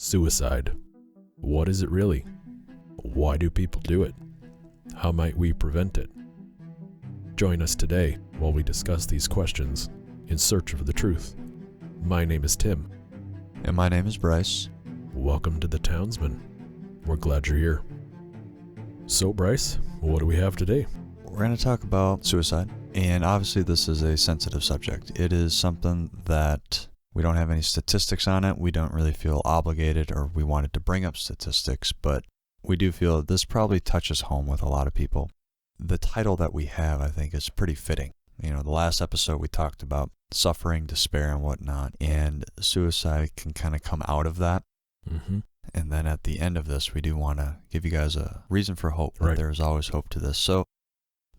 Suicide. What is it really? Why do people do it? How might we prevent it? Join us today while we discuss these questions in search of the truth. My name is Tim. And my name is Bryce. Welcome to the Townsmen. We're glad you're here. So Bryce, what do we have today? We're going to talk about suicide. And obviously this is a sensitive subject. It is something that we don't have any statistics on it. We don't really feel obligated or we wanted to bring up statistics, but we do feel that this probably touches home with a lot of people. The title that we have, I think, is pretty fitting. You know, the last episode we talked about suffering, despair, and whatnot, and suicide can kind of come out of that. Mm-hmm. And then at the end of this, we do want to give you guys a reason for hope. That There's always hope to this. So,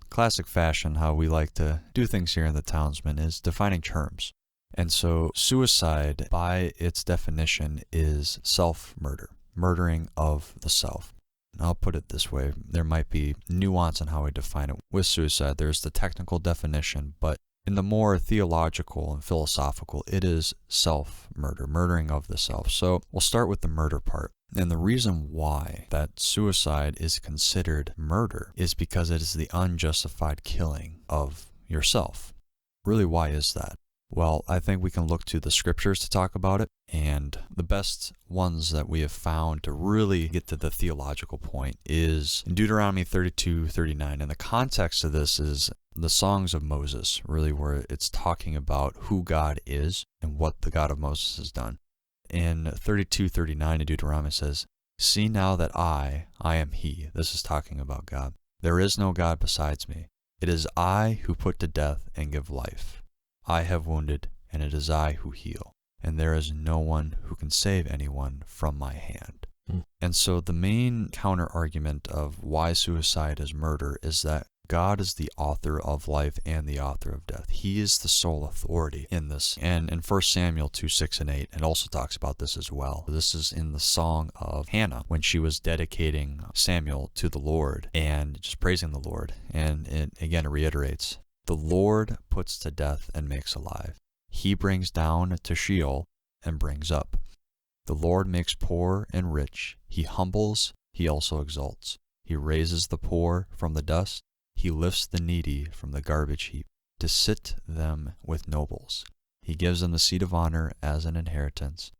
classic fashion, how we like to do things here in the Townsmen is defining terms. And so suicide, by its definition, is self-murder, murdering of the self. And I'll put it this way. There might be nuance in how we define it. With suicide, there's the technical definition, but in the more theological and philosophical, it is self-murder, murdering of the self. So we'll start with the murder part. And the reason why that suicide is considered murder is because it is the unjustified killing of yourself. Really, why is that? Well, I think we can look to the scriptures to talk about it, and the best ones that we have found to really get to the theological point is in Deuteronomy 32:39, and the context of this is the songs of Moses, really where it's talking about who God is and what the God of Moses has done. In 32:39 in Deuteronomy says, "See now that I am he." This is talking about God. "There is no God besides me. It is I who put to death and give life. I have wounded, and it is I who heal, and there is no one who can save anyone from my hand." And so the main counter-argument of why suicide is murder is that God is the author of life and the author of death. He is the sole authority in this. And in 1 Samuel 2:6 and 8, it also talks about this as well. This is in the song of Hannah when she was dedicating Samuel to the Lord and just praising the Lord. And it reiterates, "The Lord puts to death and makes alive. He brings down to Sheol and brings up. The Lord makes poor and rich. He humbles, he also exalts. He raises the poor from the dust. He lifts the needy from the garbage heap to sit them with nobles. He gives them the seat of honor as an inheritance.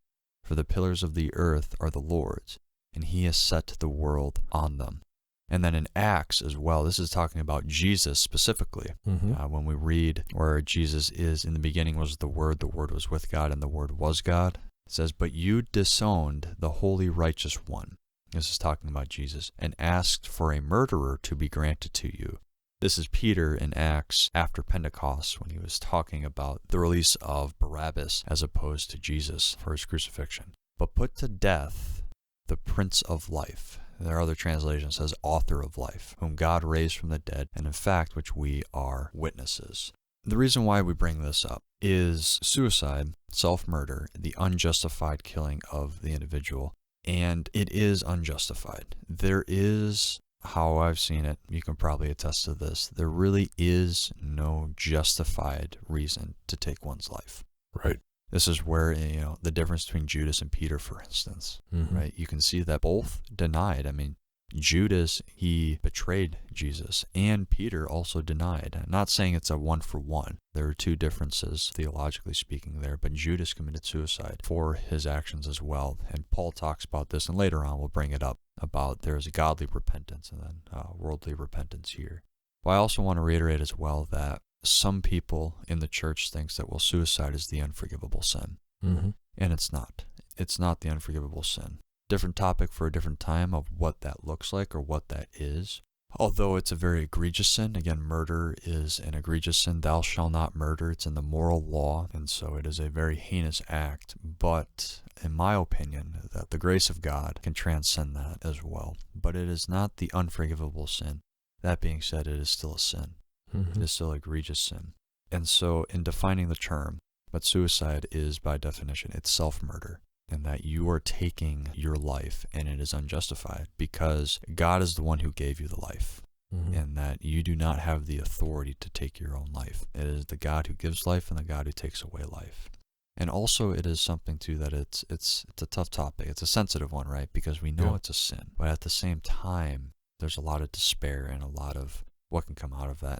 For the pillars of the earth are the Lord's, and he has set the world on them." And then in Acts as well, this is talking about Jesus specifically. When we read where Jesus is, "In the beginning was the Word was with God, and the Word was God." It says, "But you disowned the holy righteous one." This is talking about Jesus. "And asked for a murderer to be granted to you." This is Peter in Acts after Pentecost when he was talking about the release of Barabbas as opposed to Jesus for his crucifixion. "But put to death the Prince of Life." There are other translations that says author of life, whom God raised from the dead, and in fact, which we are witnesses. The reason why we bring this up is suicide, self-murder, the unjustified killing of the individual, and it is unjustified. There is, how I've seen it, you can probably attest to this, there really is no justified reason to take one's life. Right. This is where, the difference between Judas and Peter, for instance, right? You can see that both denied. I mean, Judas, he betrayed Jesus, and Peter also denied. I'm not saying it's a one-for-one. There are two differences, theologically speaking, there, but Judas committed suicide for his actions as well. And Paul talks about this, and later on we'll bring it up, about there's a godly repentance and then worldly repentance here. But I also want to reiterate as well that some people in the church thinks that, well, suicide is the unforgivable sin. And it's not. It's not the unforgivable sin. Different topic for a different time of what that looks like or what that is. Although it's a very egregious sin. Again, murder is an egregious sin. Thou shalt not murder. It's in the moral law. And so it is a very heinous act. But in my opinion, that the grace of God can transcend that as well. But it is not the unforgivable sin. That being said, it is still a sin. It is still egregious sin. And so in defining the term, but suicide is by definition, it's self-murder, and that you are taking your life and it is unjustified because God is the one who gave you the life. And that you do not have the authority to take your own life. It is the God who gives life and the God who takes away life. And also it is something too that it's a tough topic. It's a sensitive one, right? Because we know it's a sin, but at the same time, there's a lot of despair and a lot of what can come out of that.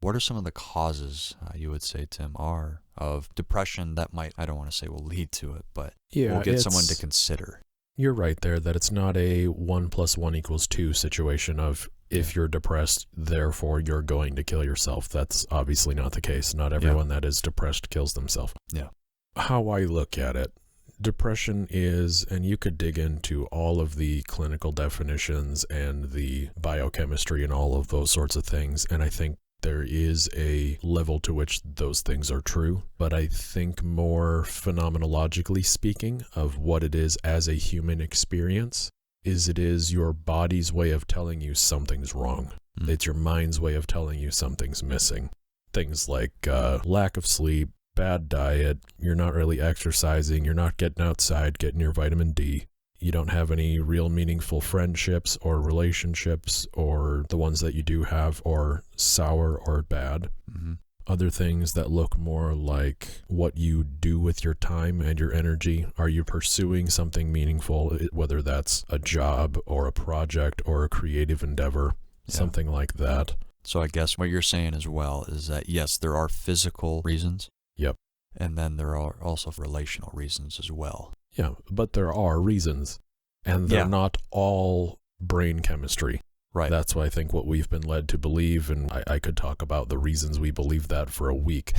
What are some of the causes you would say, Tim, are of depression that might, I don't want to say will lead to it, but will get someone to consider? You're right there that it's not a 1 + 1 = 2 situation of if you're depressed, therefore you're going to kill yourself. That's obviously not the case. Not everyone that is depressed kills themselves. Yeah. How I look at it, depression is, and you could dig into all of the clinical definitions and the biochemistry and all of those sorts of things, and I think there is a level to which those things are true, but I think more phenomenologically speaking of what it is as a human experience is it is your body's way of telling you something's wrong. It's your mind's way of telling you something's missing. Things like lack of sleep, bad diet, you're not really exercising, you're not getting outside, getting your vitamin D. You don't have any real meaningful friendships or relationships, or the ones that you do have are sour or bad. Other things that look more like what you do with your time and your energy. Are you pursuing something meaningful, whether that's a job or a project or a creative endeavor, something like that. So I guess what you're saying as well is that, yes, there are physical reasons. Yep. And then there are also relational reasons as well. Yeah, but there are reasons, and they're not all brain chemistry. Right. That's why I think what we've been led to believe, and I could talk about the reasons we believe that for a week.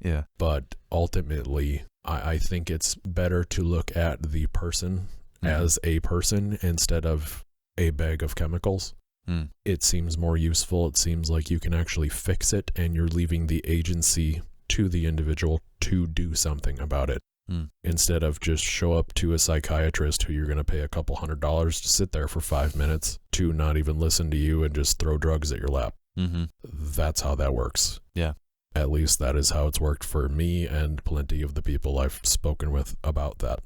Yeah. But ultimately, I think it's better to look at the person as a person instead of a bag of chemicals. It seems more useful. It seems like you can actually fix it, and you're leaving the agency to the individual to do something about it. Instead of just show up to a psychiatrist who you're going to pay a couple $100 to sit there for 5 minutes to not even listen to you and just throw drugs at your lap. That's how that works. Yeah. At least that is how it's worked for me and plenty of the people I've spoken with about that.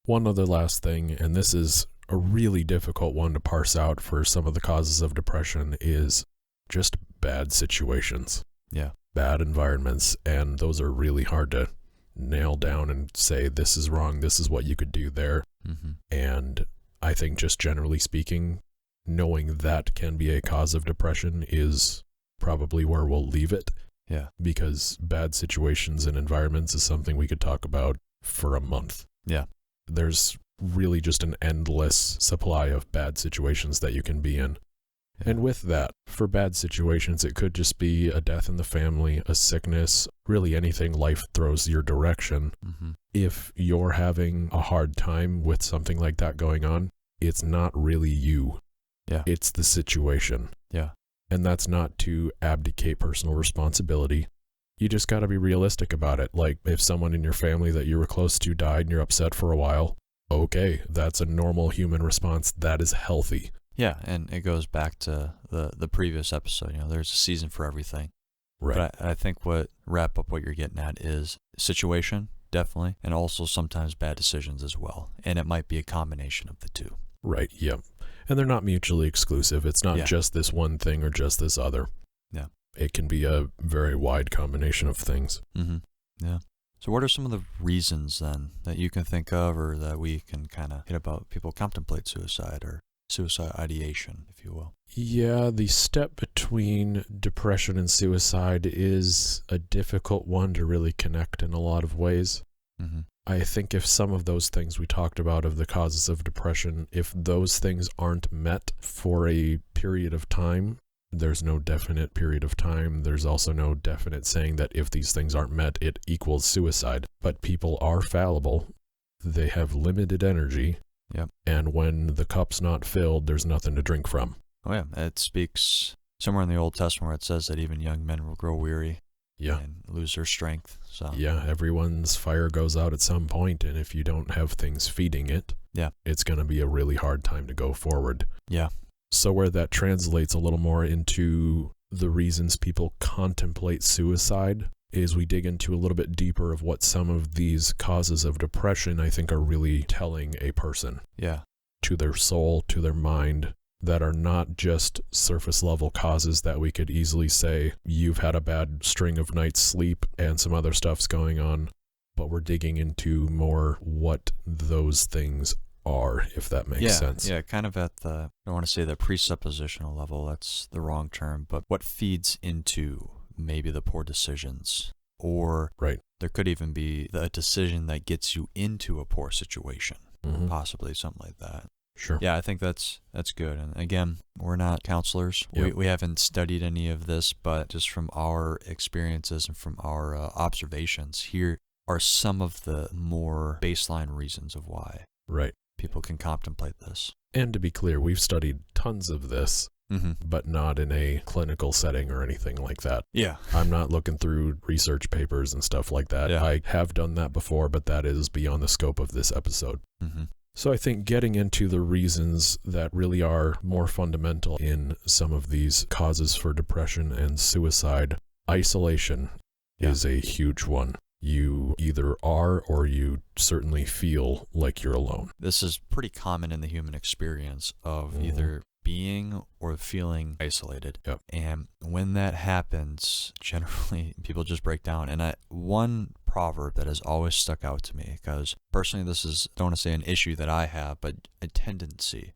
One other last thing, and this is a really difficult one to parse out for some of the causes of depression, is just bad situations. Yeah. Bad environments, and those are really hard to nail down and say this is wrong, this is what you could do there. And I think just generally speaking, knowing that can be a cause of depression is probably where we'll leave it. Yeah. Because bad situations and environments is something we could talk about for a month. Yeah. There's really just an endless supply of bad situations that you can be in. And with that, for bad situations, it could just be a death in the family, a sickness, really anything life throws your direction. If you're having a hard time with something like that going on, it's not really you. Yeah. It's the situation. Yeah. And that's not to abdicate personal responsibility. You just got to be realistic about it. Like if someone in your family that you were close to died and you're upset for a while, okay, that's a normal human response. That is healthy. Yeah, and it goes back to the previous episode. You know, there's a season for everything. Right. But I think wrap up what you're getting at is situation, definitely, and also sometimes bad decisions as well. And it might be a combination of the two. Right, yep. And they're not mutually exclusive. It's not just this one thing or just this other. Yeah. It can be a very wide combination of things. Yeah. So what are some of the reasons then that you can think of, or that we can kind of hit about people contemplate suicide or suicide ideation, if you will? Yeah, the step between depression and suicide is a difficult one to really connect in a lot of ways. I think if some of those things we talked about of the causes of depression, if those things aren't met for a period of time, there's no definite period of time. There's also no definite saying that if these things aren't met, it equals suicide. But people are fallible. They have limited energy. Yep. And when the cup's not filled, there's nothing to drink from. Oh yeah, it speaks somewhere in the Old Testament where it says that even young men will grow weary and lose their strength. So yeah, everyone's fire goes out at some point, and if you don't have things feeding it, it's going to be a really hard time to go forward. Yeah. So where that translates a little more into the reasons people contemplate suicide is we dig into a little bit deeper of what some of these causes of depression I think are really telling a person. Yeah. To their soul, to their mind, that are not just surface level causes that we could easily say you've had a bad string of nights sleep and some other stuff's going on. but we're digging into more what those things are, if that makes sense. Yeah, kind of at the, I don't want to say the presuppositional level, that's the wrong term, but what feeds into maybe the poor decisions, or there could even be a decision that gets you into a poor situation, possibly something like that. Sure. Yeah, I think that's good. And again, we're not counselors. Yep. We haven't studied any of this, but just from our experiences and from our observations, here are some of the more baseline reasons of why people can contemplate this. And to be clear, we've studied tons of this, but not in a clinical setting or anything like that. Yeah. I'm not looking through research papers and stuff like that. Yeah. I have done that before, but that is beyond the scope of this episode. So I think getting into the reasons that really are more fundamental in some of these causes for depression and suicide, isolation is a huge one. You either are or you certainly feel like you're alone. This is pretty common in the human experience of either being or feeling isolated. Yep. And when that happens, generally people just break down. And one proverb that has always stuck out to me, because personally this is, I don't want to say an issue that I have, but a tendency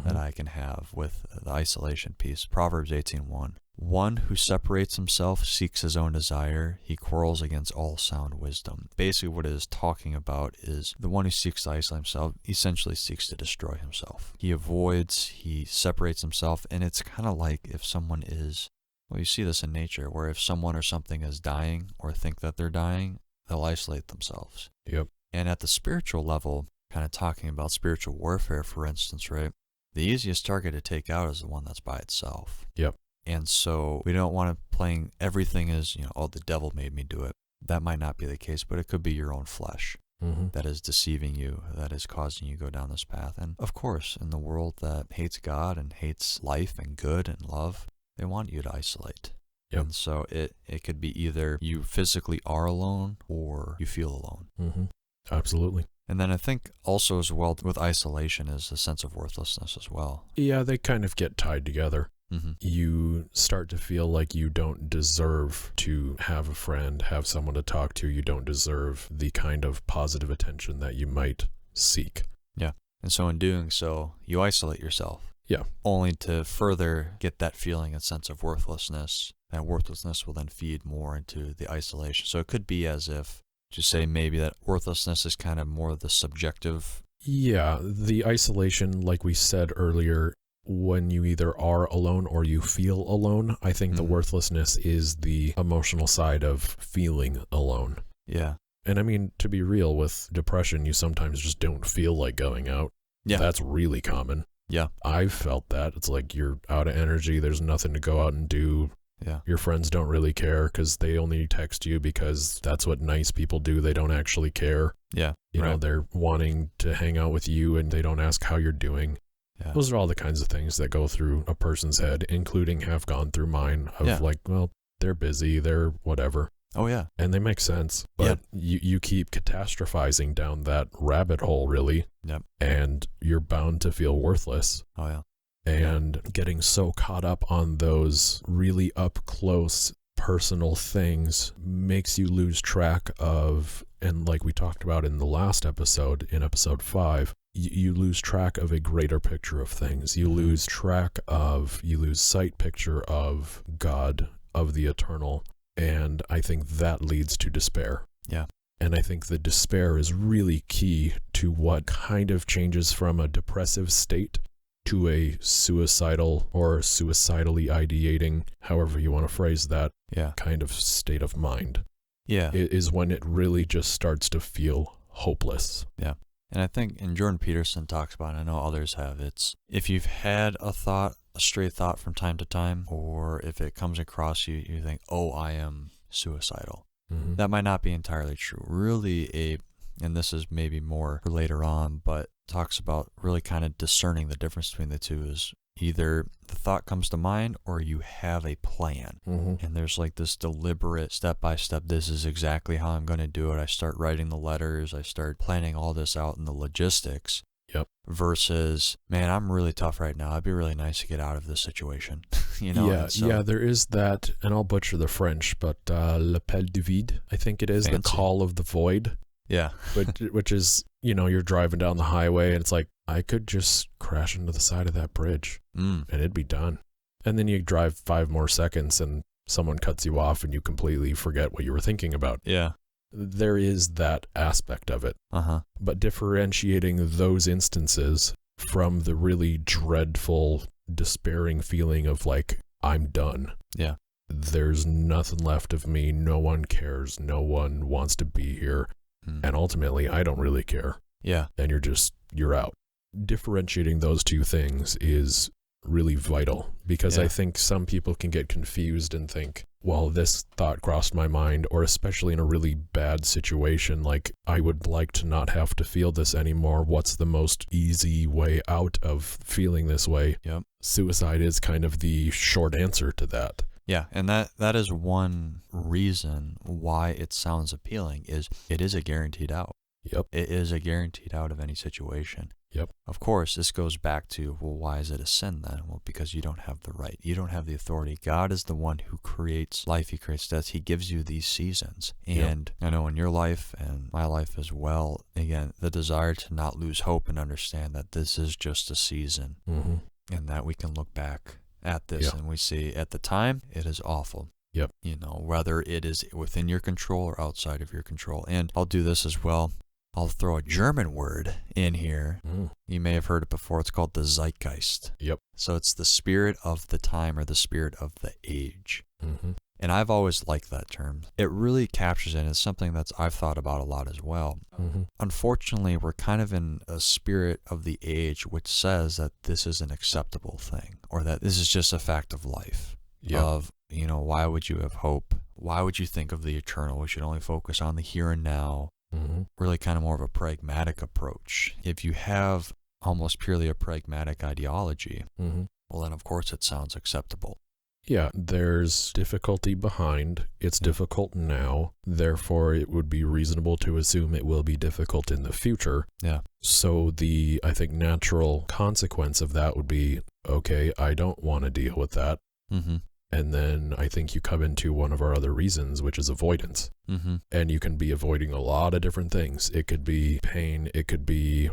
that I can have with the isolation piece. Proverbs 18:1. One who separates himself seeks his own desire. He quarrels against all sound wisdom. Basically what it is talking about is the one who seeks to isolate himself essentially seeks to destroy himself. He avoids, he separates himself, and it's kind of like if someone is, well, you see this in nature, where if someone or something is dying or think that they're dying, they'll isolate themselves. Yep. And at the spiritual level, kind of talking about spiritual warfare, for instance, right? The easiest target to take out is the one that's by itself. Yep. And so we don't want to playing everything as, oh, the devil made me do it. That might not be the case, but it could be your own flesh that is deceiving you, that is causing you to go down this path. And of course, in the world that hates God and hates life and good and love, they want you to isolate. Yep. And so it could be either you physically are alone or you feel alone. Absolutely. And then I think also as well with isolation is a sense of worthlessness as well. Yeah, they kind of get tied together. You start to feel like you don't deserve to have a friend, have someone to talk to. You don't deserve the kind of positive attention that you might seek. Yeah. And so in doing so, you isolate yourself. Yeah. Only to further get that feeling and sense of worthlessness. That worthlessness will then feed more into the isolation. So it could be as if, just say maybe that worthlessness is kind of more the subjective. Yeah, the isolation, like we said earlier, when you either are alone or you feel alone, I think the worthlessness is the emotional side of feeling alone. Yeah. And I mean, to be real, with depression, you sometimes just don't feel like going out. Yeah. That's really common. Yeah. I've felt that. It's like you're out of energy. There's nothing to go out and do. Yeah. Your friends don't really care because they only text you because that's what nice people do. They don't actually care. Yeah. You know, they're wanting to hang out with you and they don't ask how you're doing. Yeah. Those are all the kinds of things that go through a person's head, including have gone through mine of like, well, they're busy, they're whatever. Oh, yeah. And they make sense. But you keep catastrophizing down that rabbit hole, really. Yep. And you're bound to feel worthless. Oh, yeah. And getting so caught up on those really up close personal things makes you lose track of, and like we talked about in the last episode, in episode 5, you lose track of a greater picture of things. You lose sight picture of God, of the eternal. And I think that leads to despair. Yeah. And I think the despair is really key to what kind of changes from a depressive state to a suicidal or suicidally ideating, however you want to phrase that, kind of state of mind. Yeah. It is when it really just starts to feel hopeless. Yeah. And I think, and Jordan Peterson talks about, and I know others have, it's if you've had a stray thought from time to time, or if it comes across you, you think, oh, I am suicidal. That might not be entirely true. Really and this is maybe more for later on, but talks about really kind of discerning the difference between the two is either the thought comes to mind or you have a plan. And there's like this deliberate step-by-step, this is exactly how I'm going to do it. I start writing the letters. I start planning all this out in the logistics. Yep. versus, man, I'm really tough right now. It'd be really nice to get out of this situation. You know? Yeah, there is that, and I'll butcher the French, but l'appel du vide, I think it is, Fancy. the call of the void. Yeah. which is, you're driving down the highway and it's like, I could just crash into the side of that bridge and it'd be done. And then you drive 5 more seconds and someone cuts you off and you completely forget what you were thinking about. Yeah. There is that aspect of it. Uh-huh. But differentiating those instances from the really dreadful, despairing feeling of like, I'm done. Yeah. There's nothing left of me. No one cares. No one wants to be here. And ultimately, I don't really care. Yeah. And you're out. Differentiating those two things is really vital, because I think some people can get confused and think, well, this thought crossed my mind, or especially in a really bad situation, like, I would like to not have to feel this anymore. What's the most easy way out of feeling this way? Yep. Suicide is kind of the short answer to that. Yeah, and that is one reason why it sounds appealing, is it is a guaranteed out. Yep. It is a guaranteed out of any situation. Yep. Of course, this goes back to, well, why is it a sin then? Well, because you don't have the right. You don't have the authority. God is the one who creates life. He creates death. He gives you these seasons. And I know in your life and my life as well, again, the desire to not lose hope and understand that this is just a season and that we can look back at this and we see at the time it is awful. Yep. Whether it is within your control or outside of your control. And I'll do this as well. I'll throw a German word in here. You may have heard it before. It's called the Zeitgeist. Yep. So it's the spirit of the time or the spirit of the age. And I've always liked that term. It really captures it. It's something that I've thought about a lot as well. Unfortunately, we're kind of in a spirit of the age which says that this is an acceptable thing, or that this is just a fact of life. Of, why would you have hope? Why would you think of the eternal? We should only focus on the here and now. Really kind of more of a pragmatic approach. If you have almost purely a pragmatic ideology, well, then of course it sounds acceptable. Yeah, there's difficulty behind. It's difficult now. Therefore, it would be reasonable to assume it will be difficult in the future. Yeah. So I think, natural consequence of that would be, okay, I don't want to deal with that. And then I think you come into one of our other reasons, which is avoidance. And you can be avoiding a lot of different things. It could be pain. It could be,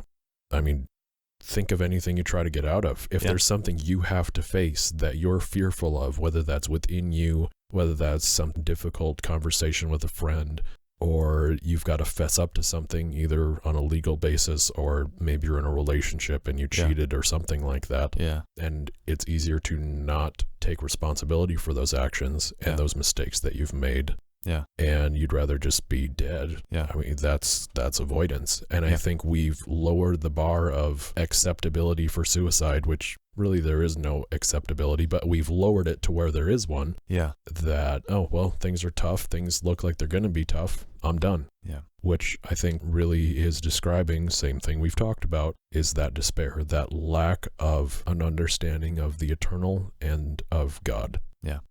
think of anything you try to get out of. If there's something you have to face that you're fearful of, whether that's within you, whether that's some difficult conversation with a friend, or you've got to fess up to something either on a legal basis, or maybe you're in a relationship and you cheated or something like that. And it's easier to not take responsibility for those actions and those mistakes that you've made. And you'd rather just be dead. That's avoidance. And I think we've lowered the bar of acceptability for suicide, which really there is no acceptability, but we've lowered it to where there is one. That, oh, well, things are tough. Things look like they're going to be tough. I'm done. Which I think really is describing, same thing we've talked about, is that despair, that lack of an understanding of the eternal and of God.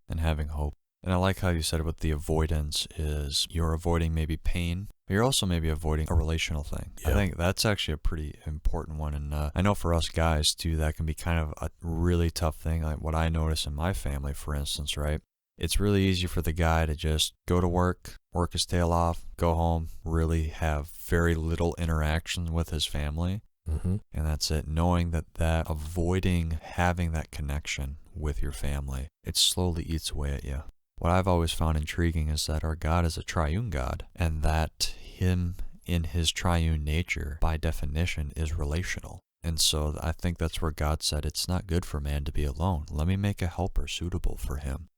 And having hope. And I like how you said it with the avoidance is you're avoiding maybe pain, but you're also maybe avoiding a relational thing. I think that's actually a pretty important one. And I know for us guys too, that can be kind of a really tough thing. Like what I notice in my family, for instance, right? It's really easy for the guy to just go to work his tail off, go home, really have very little interaction with his family. And that's it. Knowing that avoiding having that connection with your family, it slowly eats away at you. What I've always found intriguing is that our God is a triune God, and that him in his triune nature, by definition, is relational. And so I think that's where God said, it's not good for man to be alone. Let me make a helper suitable for him.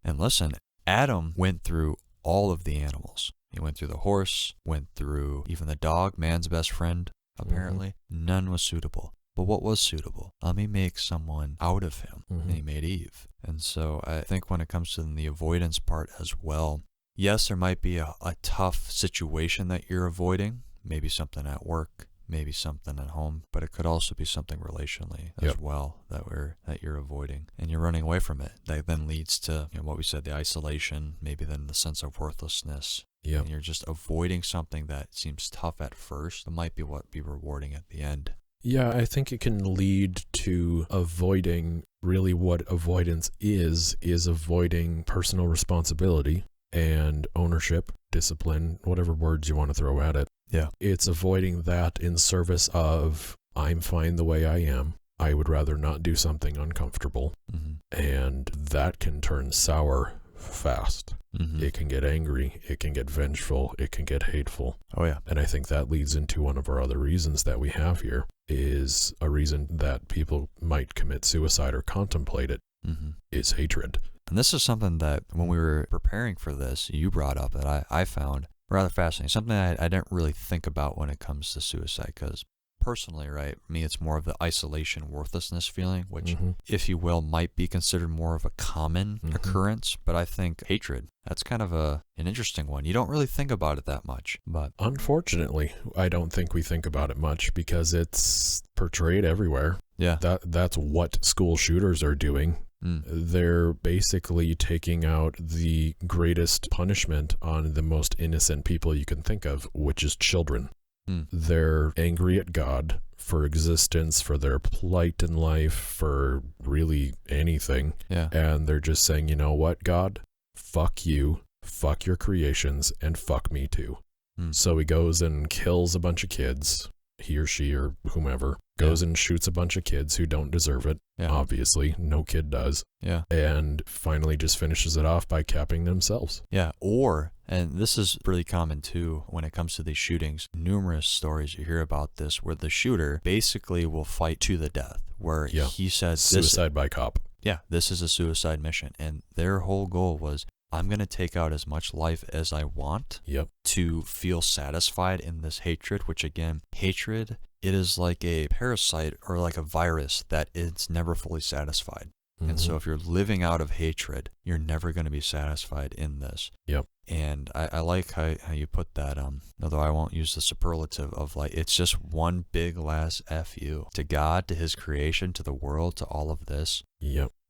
And listen, Adam went through all of the animals. He went through the horse, went through even the dog, man's best friend, apparently. None was suitable. But what was suitable? Let me make someone out of him. And he made Eve. And so I think when it comes to the avoidance part as well, yes, there might be a tough situation that you're avoiding, maybe something at work, maybe something at home, but it could also be something relationally as well that you're avoiding, and you're running away from it. That then leads to what we said, the isolation, maybe then the sense of worthlessness. And you're just avoiding something that seems tough at first, but might be what be rewarding at the end. Yeah, I think it can lead to avoiding really what avoidance is avoiding personal responsibility and ownership, discipline, whatever words you want to throw at it. Yeah. It's avoiding that in service of, I'm fine the way I am. I would rather not do something uncomfortable. And that can turn sour fast. It can get angry, it can get vengeful, it can get hateful. Oh, yeah. And I think that leads into one of our other reasons that we have here, is a reason that people might commit suicide or contemplate it, is hatred. And this is something that when we were preparing for this, you brought up that I found rather fascinating. Something I didn't really think about when it comes to suicide, because personally, right, for me, it's more of the isolation, worthlessness feeling, which, if you will, might be considered more of a common occurrence. But I think hatred, that's kind of an interesting one. You don't really think about it that much. But unfortunately, I don't think we think about it much because it's portrayed everywhere. Yeah. That's what school shooters are doing. They're basically taking out the greatest punishment on the most innocent people you can think of, which is children. They're angry at God for existence, for their plight in life, for really anything. Yeah. And they're just saying, you know what, God? Fuck you, fuck your creations, and fuck me too. So he goes and kills a bunch of kids, he or she or whomever, goes and shoots a bunch of kids who don't deserve it. Obviously, no kid does. And finally just finishes it off by capping themselves. And this is pretty common too when it comes to these shootings. Numerous stories you hear about this where the shooter basically will fight to the death, where he says suicide by cop. Yeah, this is a suicide mission. And their whole goal was, I'm going to take out as much life as I want to feel satisfied in this hatred, which again, hatred, it is like a parasite or like a virus that it's never fully satisfied. And so if you're living out of hatred, you're never going to be satisfied in this. And I like how you put that, although I won't use the superlative of like, it's just one big last F you to God, to his creation, to the world, to all of this.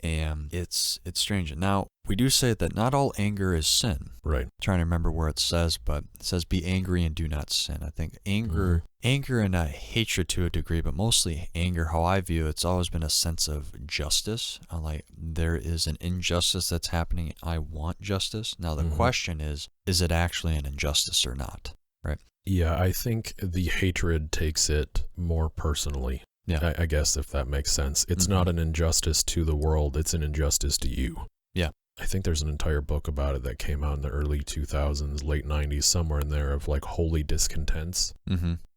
And it's strange. Now, we do say that not all anger is sin. Right. I'm trying to remember where it says, but it says be angry and do not sin. I think anger and hatred to a degree, but mostly anger, how I view it's always been a sense of justice. Like there is an injustice that's happening. I want justice. Now the question is it actually an injustice or not? Right. Yeah, I think the hatred takes it more personally. Yeah. I guess if that makes sense. It's not an injustice to the world, it's an injustice to you. Yeah. I think there's an entire book about it that came out in the early 2000s, late 90s, somewhere in there, of like holy discontents.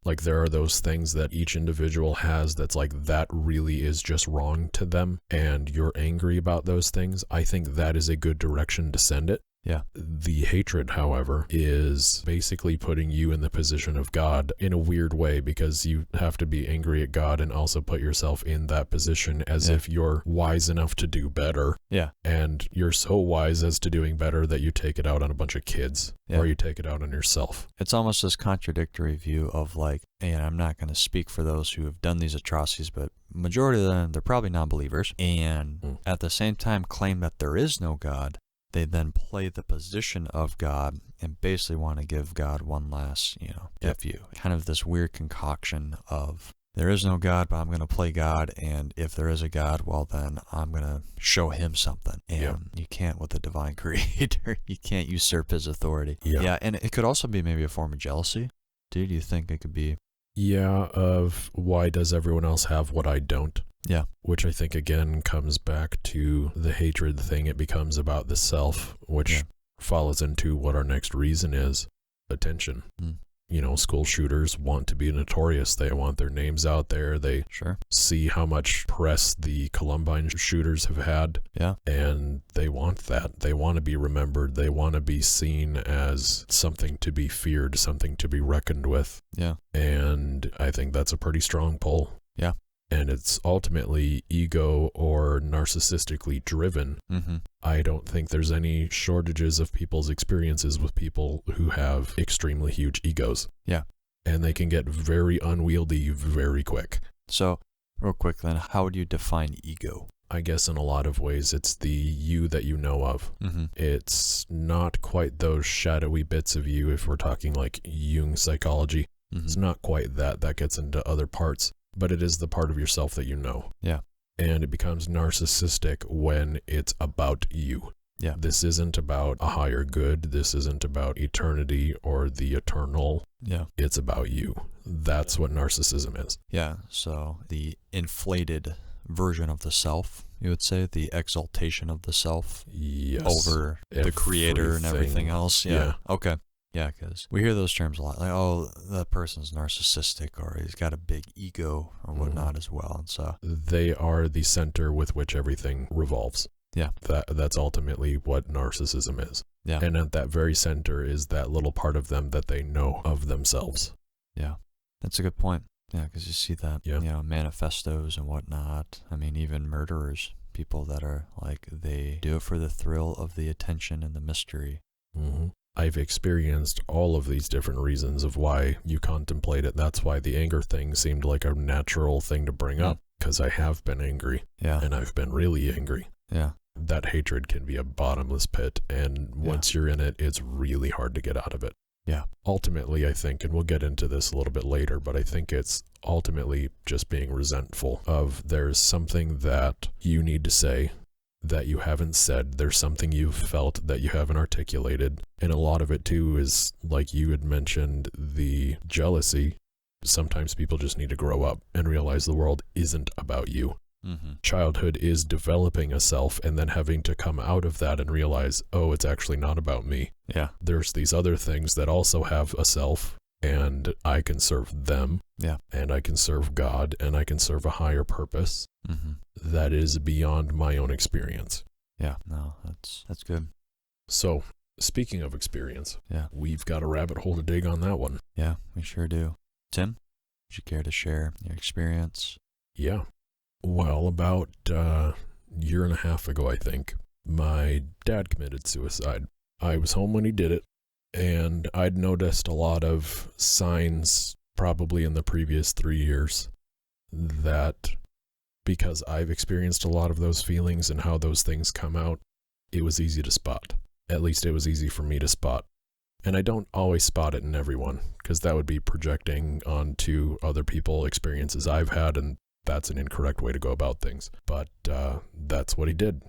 Like there are those things that each individual has that's like, that really is just wrong to them, and you're angry about those things. I think that is a good direction to send it. Yeah. The hatred, however, is basically putting you in the position of God in a weird way, because you have to be angry at God and also put yourself in that position as if you're wise enough to do better. Yeah. And you're so wise as to doing better that you take it out on a bunch of kids or you take it out on yourself. It's almost this contradictory view of like, and I'm not going to speak for those who have done these atrocities, but majority of them, they're probably non-believers, and at the same time claim that there is no God. They then play the position of God and basically want to give God one last, F you. Kind of this weird concoction of, there is no God, but I'm going to play God, and if there is a God, well then I'm going to show him something. And you can't with the divine creator. You can't usurp his authority. Yeah, and it could also be maybe a form of jealousy. Do you think it could be? Yeah, of why does everyone else have what I don't? Yeah. Which I think, again, comes back to the hatred thing. It becomes about the self, which follows into what our next reason is, attention. School shooters want to be notorious. They want their names out there. They see how much press the Columbine shooters have had. Yeah. And they want that. They want to be remembered. They want to be seen as something to be feared, something to be reckoned with. Yeah. And I think that's a pretty strong pull. Yeah. And it's ultimately ego or narcissistically driven. I don't think there's any shortages of people's experiences with people who have extremely huge egos. Yeah. And they can get very unwieldy very quick. So, real quick then, how would you define ego? I guess in a lot of ways, it's the you that you know of. It's not quite those shadowy bits of you, if we're talking like Jung psychology. It's not quite that. That gets into other parts. but it is the part of yourself that you know. Yeah. And it becomes narcissistic when it's about you. Yeah. This isn't about a higher good. This isn't about eternity or the eternal. Yeah. It's about you. That's what narcissism is. Yeah. So the inflated version of the self, you would say, the exaltation of the self over the creator and everything else. Yeah. Okay. Yeah, because we hear those terms a lot, like, oh, that person's narcissistic, or he's got a big ego or whatnot as well. And so they are the center with which everything revolves. Yeah. That's ultimately what narcissism is. Yeah. And at that very center is that little part of them that they know of themselves. Yeah. That's a good point. Yeah, because you see that, Yeah. you know, manifestos and whatnot. I mean, even murderers, people that are like, they do it for the thrill of the attention and the mystery. Mm-hmm. I've experienced all of these different reasons of why you contemplate it. That's why the anger thing seemed like a natural thing to bring up, because I have been angry. Yeah. And I've been really angry. Yeah. That hatred can be a bottomless pit, and once you're in it, it's really hard to get out of it. Yeah. Ultimately, I think, and we'll get into this a little bit later, but I think it's ultimately just being resentful of there's something that you need to say that you haven't said. There's something you've felt that you haven't articulated. And a lot of it too is, like you had mentioned, the jealousy. Sometimes people just need to grow up and realize the world isn't about you. Mm-hmm. Childhood is developing a self and then having to come out of that and realize, oh, it's actually not about me. Yeah. There's these other things that also have a self, and I can serve them. Yeah. And I can serve God, and I can serve a higher purpose that is beyond my own experience. Yeah. No, that's good. So, speaking of experience, yeah, we've got a rabbit hole to dig on that one. Yeah, we sure do. Tim, would you care to share your experience? Yeah. Well, about a year and a half ago, I think, my dad committed suicide. I was home when he did it, and I'd noticed a lot of signs probably in the previous 3 years that, because I've experienced a lot of those feelings and how those things come out, it was easy to spot. At least it was easy for me to spot. And I don't always spot it in everyone, because that would be projecting onto other people experiences I've had, and that's an incorrect way to go about things. But that's what he did.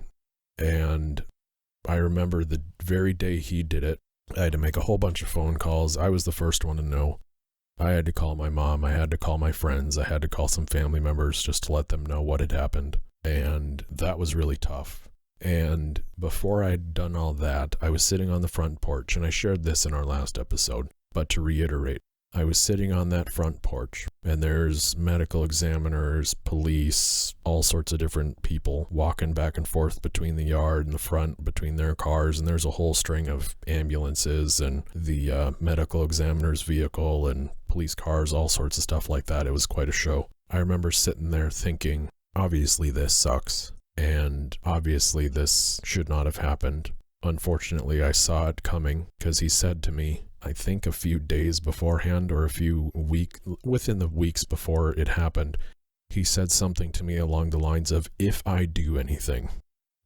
And I remember the very day he did it, I had to make a whole bunch of phone calls. I was the first one to know. I had to call my mom. I had to call my friends. I had to call some family members just to let them know what had happened. And that was really tough. And before I'd done all that, I was sitting on the front porch, and I shared this in our last episode. But to reiterate, I was sitting on that front porch, and there's medical examiners, police, all sorts of different people walking back and forth between the yard and the front, between their cars, and there's a whole string of ambulances and the medical examiner's vehicle and police cars, all sorts of stuff like that. It was quite a show. I remember sitting there thinking, obviously this sucks, and obviously this should not have happened. Unfortunately, I saw it coming, because he said to me, I think a few days beforehand, or within the weeks before it happened, he said something to me along the lines of, if I do anything,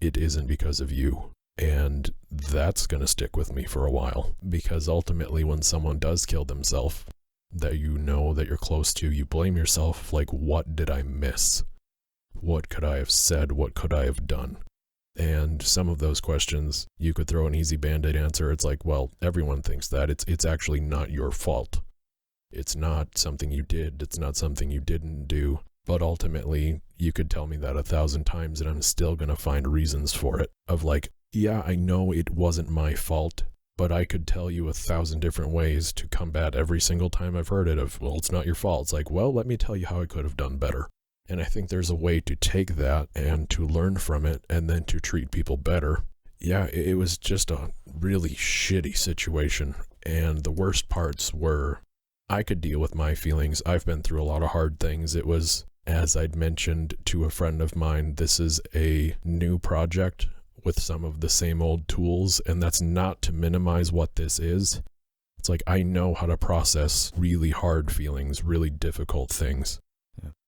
it isn't because of you. And that's going to stick with me for a while, because ultimately when someone does kill themselves, that you know that you're close to, you blame yourself, like, what did I miss? What could I have said? What could I have done? And some of those questions, you could throw an easy Band-Aid answer. It's like, well, everyone thinks that. It's actually not your fault. It's not something you did. It's not something you didn't do. But ultimately, you could tell me that 1,000 times and I'm still going to find reasons for it. Of like, yeah, I know it wasn't my fault, but I could tell you 1,000 different ways to combat every single time I've heard it of, well, it's not your fault. It's like, well, let me tell you how I could have done better. And I think there's a way to take that and to learn from it and then to treat people better. Yeah, it was just a really shitty situation. And the worst parts were, I could deal with my feelings. I've been through a lot of hard things. It was, as I'd mentioned to a friend of mine, this is a new project with some of the same old tools. And that's not to minimize what this is. It's like, I know how to process really hard feelings, really difficult things.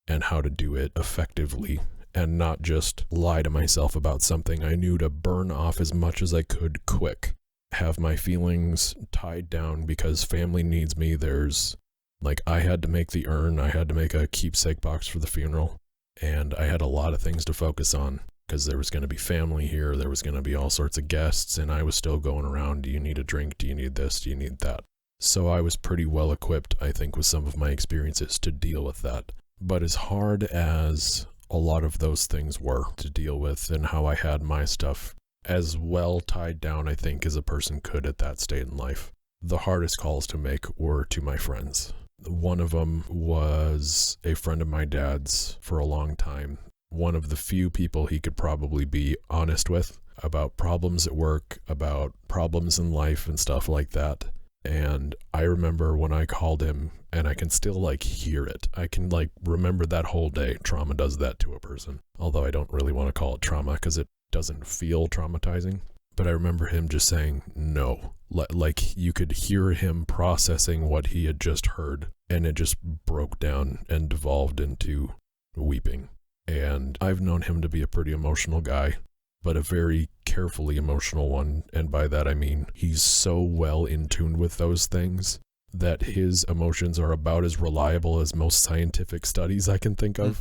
And how to do it effectively and not just lie to myself about something. I knew to burn off as much as I could quick, have my feelings tied down because family needs me. There's Like, I had to make the urn, I had to make a keepsake box for the funeral, and I had a lot of things to focus on because there was going to be family here, there was going to be all sorts of guests, and I was still going around, do you need a drink, do you need this, do you need that? So I was pretty well equipped, I think, with some of my experiences to deal with that. But as hard as a lot of those things were to deal with, and how I had my stuff as well tied down, I think, as a person could at that state in life, the hardest calls to make were to my friends. One of them was a friend of my dad's for a long time. One of the few people he could probably be honest with about problems at work, about problems in life and stuff like that. And I remember when I called him, and I can still hear it. I can remember that whole day. Trauma does that to a person. Although I don't really want to call it trauma because it doesn't feel traumatizing. But I remember him just saying no. Like you could hear him processing what he had just heard, and it just broke down and devolved into weeping. And I've known him to be a pretty emotional guy, but a very carefully emotional one. And by that I mean he's so well in tune with those things that his emotions are about as reliable as most scientific studies I can think of.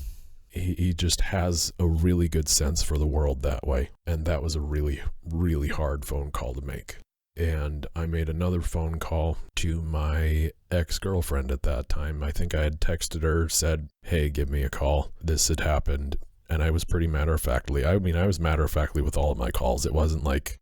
He just has a really good sense for the world that way. And that was a really, really hard phone call to make. And I made another phone call to my ex-girlfriend at that time. I think I had texted her, said, hey, give me a call. This had happened. And I was pretty matter-of-factly. I was matter-of-factly with all of my calls. It wasn't like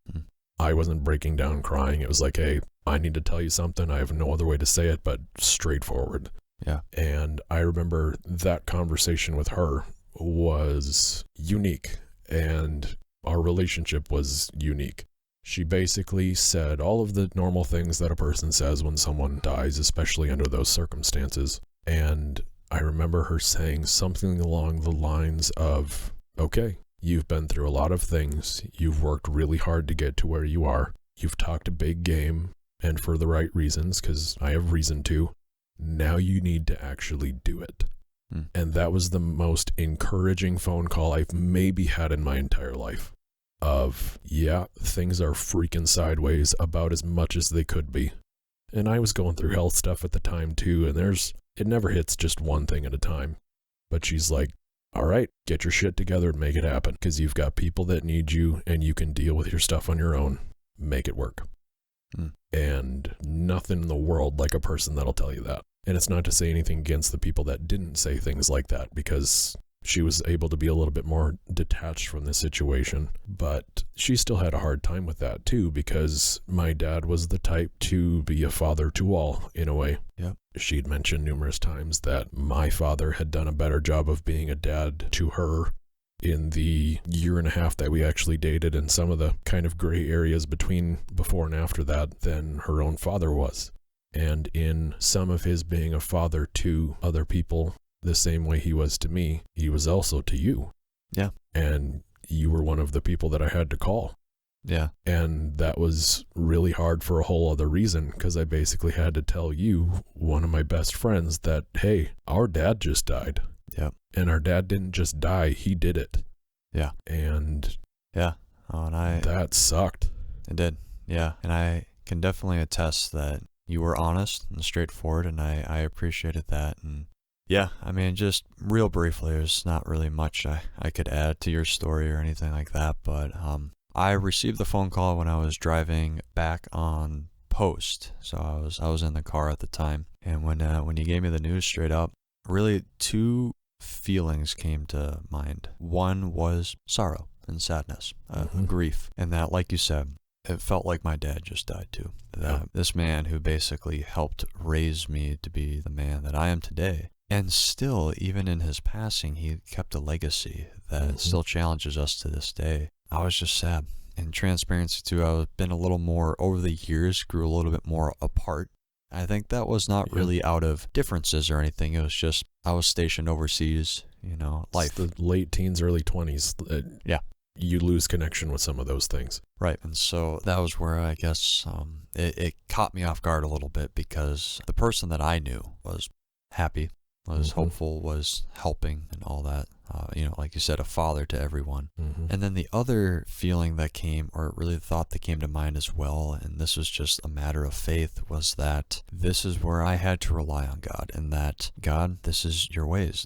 I wasn't breaking down crying. It was like, hey, I need to tell you something. I have no other way to say it, but straightforward. Yeah. And I remember that conversation with her was unique, and our relationship was unique. She basically said all of the normal things that a person says when someone dies, especially under those circumstances. And I remember her saying something along the lines of, okay, you've been through a lot of things. You've worked really hard to get to where you are. You've talked a big game, and for the right reasons, because I have reason to. Now you need to actually do it. And that was the most encouraging phone call I've maybe had in my entire life. Of, yeah, things are freaking sideways about as much as they could be. And I was going through health stuff at the time too, and it never hits just one thing at a time. But she's like, all right, get your shit together and make it happen, because you've got people that need you, and you can deal with your stuff on your own. Make it work. And nothing in the world like a person that'll tell you that. And it's not to say anything against the people that didn't say things like that, because she was able to be a little bit more detached from the situation. But she still had a hard time with that too, because my dad was the type to be a father to all, in a way. Yeah. She'd mentioned numerous times that my father had done a better job of being a dad to her in the year and a half that we actually dated, and some of the kind of gray areas between before and after that, than her own father was. And in some of his being a father to other people, the same way he was to me, he was also to you. Yeah. And you were one of the people that I had to call. Yeah. And that was really hard for a whole other reason, because I basically had to tell you, one of my best friends, that, hey, our dad just died. Yep. And our dad didn't just die, he did it. Yeah. And yeah. And that sucked. It did. Yeah. And I can definitely attest that you were honest and straightforward, and I appreciated that. And yeah, I mean, just real briefly, there's not really much I could add to your story or anything like that, but I received the phone call when I was driving back on post. So I was in the car at the time, and when you gave me the news straight up, really two feelings came to mind. One was sorrow and sadness, grief, and that, like you said, it felt like my dad just died too. This man who basically helped raise me to be the man that I am today. And still, even in his passing, he kept a legacy that still challenges us to this day. I was just sad. In transparency too, I've been a little more, over the years, grew a little bit more apart. I think that was not really out of differences or anything. It was just, I was stationed overseas, life. It's the late teens, early 20s. Yeah. You lose connection with some of those things. Right. And so that was where I guess it caught me off guard a little bit, because the person that I knew was happy, was hopeful, was helping, and all that like you said, a father to everyone. Mm-hmm. And then the other feeling that came, or really the thought that came to mind as well, and this was just a matter of faith, was that this is where I had to rely on God, and that, God, this is your ways.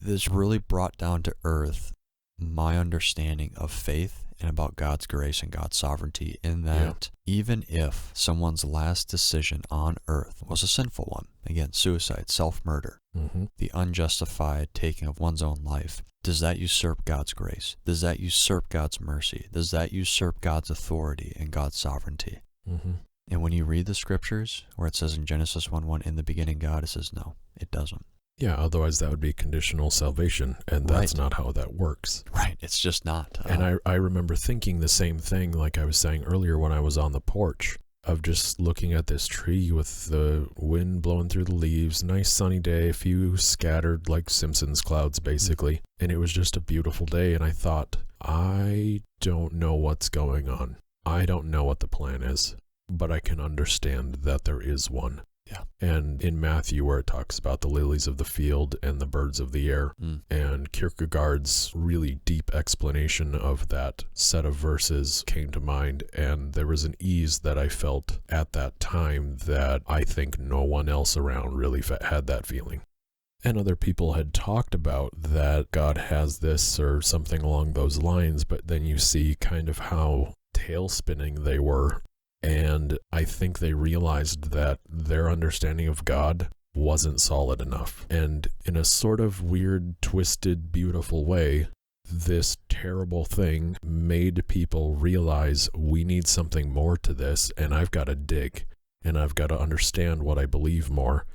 This really brought down to earth my understanding of faith and about God's grace and God's sovereignty, in that even if someone's last decision on earth was a sinful one, again, suicide, self-murder, the unjustified taking of one's own life, does that usurp God's grace? Does that usurp God's mercy? Does that usurp God's authority and God's sovereignty? And when you read the scriptures, where it says in Genesis 1:1, in the beginning God, it says no, it doesn't. Yeah, otherwise that would be conditional salvation, and that's not how that works. Right, it's just not. And I remember thinking the same thing, like I was saying earlier when I was on the porch, of just looking at this tree with the wind blowing through the leaves, nice sunny day, a few scattered like Simpsons clouds basically, and it was just a beautiful day, and I thought, I don't know what's going on. I don't know what the plan is, but I can understand that there is one. Yeah. And in Matthew, where it talks about the lilies of the field and the birds of the air, and Kierkegaard's really deep explanation of that set of verses came to mind, and there was an ease that I felt at that time that I think no one else around really had that feeling. And other people had talked about that God has this or something along those lines, but then you see kind of how tail spinning they were. And I think they realized that their understanding of God wasn't solid enough. And in a sort of weird, twisted, beautiful way, this terrible thing made people realize we need something more to this, and I've got to dig, and I've got to understand what I believe more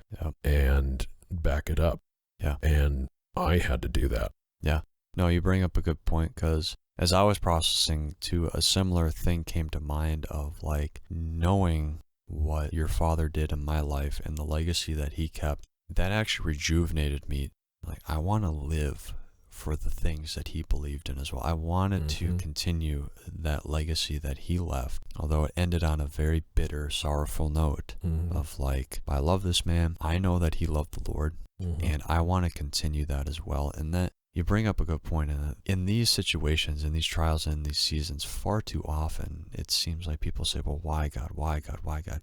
and back it up. Yeah. And I had to do that. Yeah. No, you bring up a good point, because as I was processing too, a similar thing came to mind of like knowing what your father did in my life and the legacy that he kept. That actually rejuvenated me. Like, I want to live for the things that he believed in as well. I wanted to continue that legacy that he left, although it ended on a very bitter, sorrowful note of like, I love this man. I know that he loved the Lord, and I want to continue that as well. And that you bring up a good point in these situations, in these trials, and in these seasons, far too often, it seems like people say, well, why God? Why God? Why God?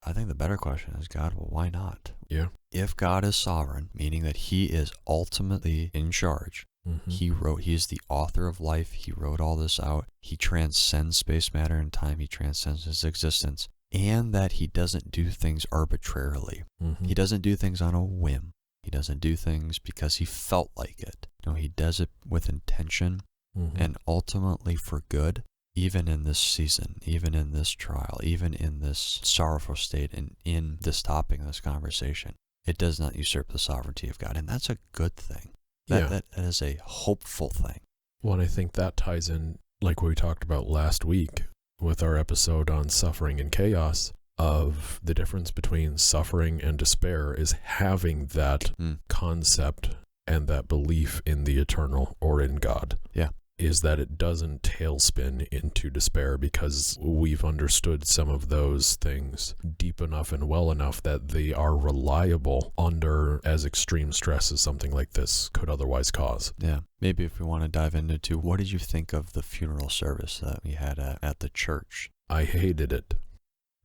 I think the better question is, God, well, why not? Yeah. If God is sovereign, meaning that he is ultimately in charge, he is the author of life, he wrote all this out, he transcends space, matter, and time, he transcends his existence, and that he doesn't do things arbitrarily. He doesn't do things on a whim. He doesn't do things because he felt like it. No, he does it with intention and ultimately for good, even in this season, even in this trial, even in this sorrowful state, and in this topic, in this conversation. It does not usurp the sovereignty of God, and that's a good thing. That is a hopeful thing. Well, and I think that ties in, like we talked about last week with our episode on suffering and chaos, of the difference between suffering and despair is having that concept and that belief in the eternal or in God. Yeah. Is that it doesn't tailspin into despair, because we've understood some of those things deep enough and well enough that they are reliable under as extreme stress as something like this could otherwise cause. Yeah. Maybe if we want to dive into, what did you think of the funeral service that we had at the church? I hated it.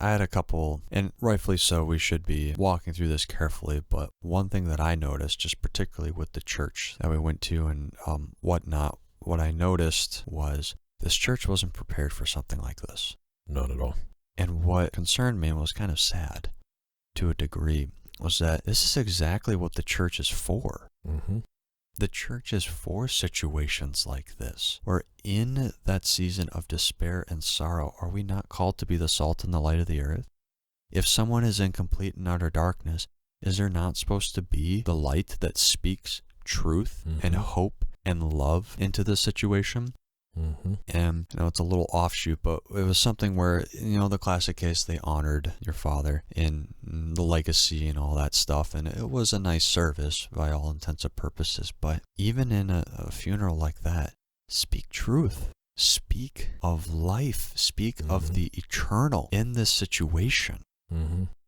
I had a couple, and rightfully so, we should be walking through this carefully, but one thing that I noticed, just particularly with the church that we went to and whatnot, what I noticed was this church wasn't prepared for something like this. Not at all. And what concerned me and was kind of sad to a degree was that this is exactly what the church is for. The church is for situations like this, where in that season of despair and sorrow, are we not called to be the salt and the light of the earth? If someone is in complete and utter darkness, is there not supposed to be the light that speaks truth and hope and love into the situation? And, it's a little offshoot, but it was something where, the classic case, they honored your father in the legacy and all that stuff, and it was a nice service by all intents and purposes. But even in a funeral like that, speak truth, speak of life, speak of the eternal in this situation.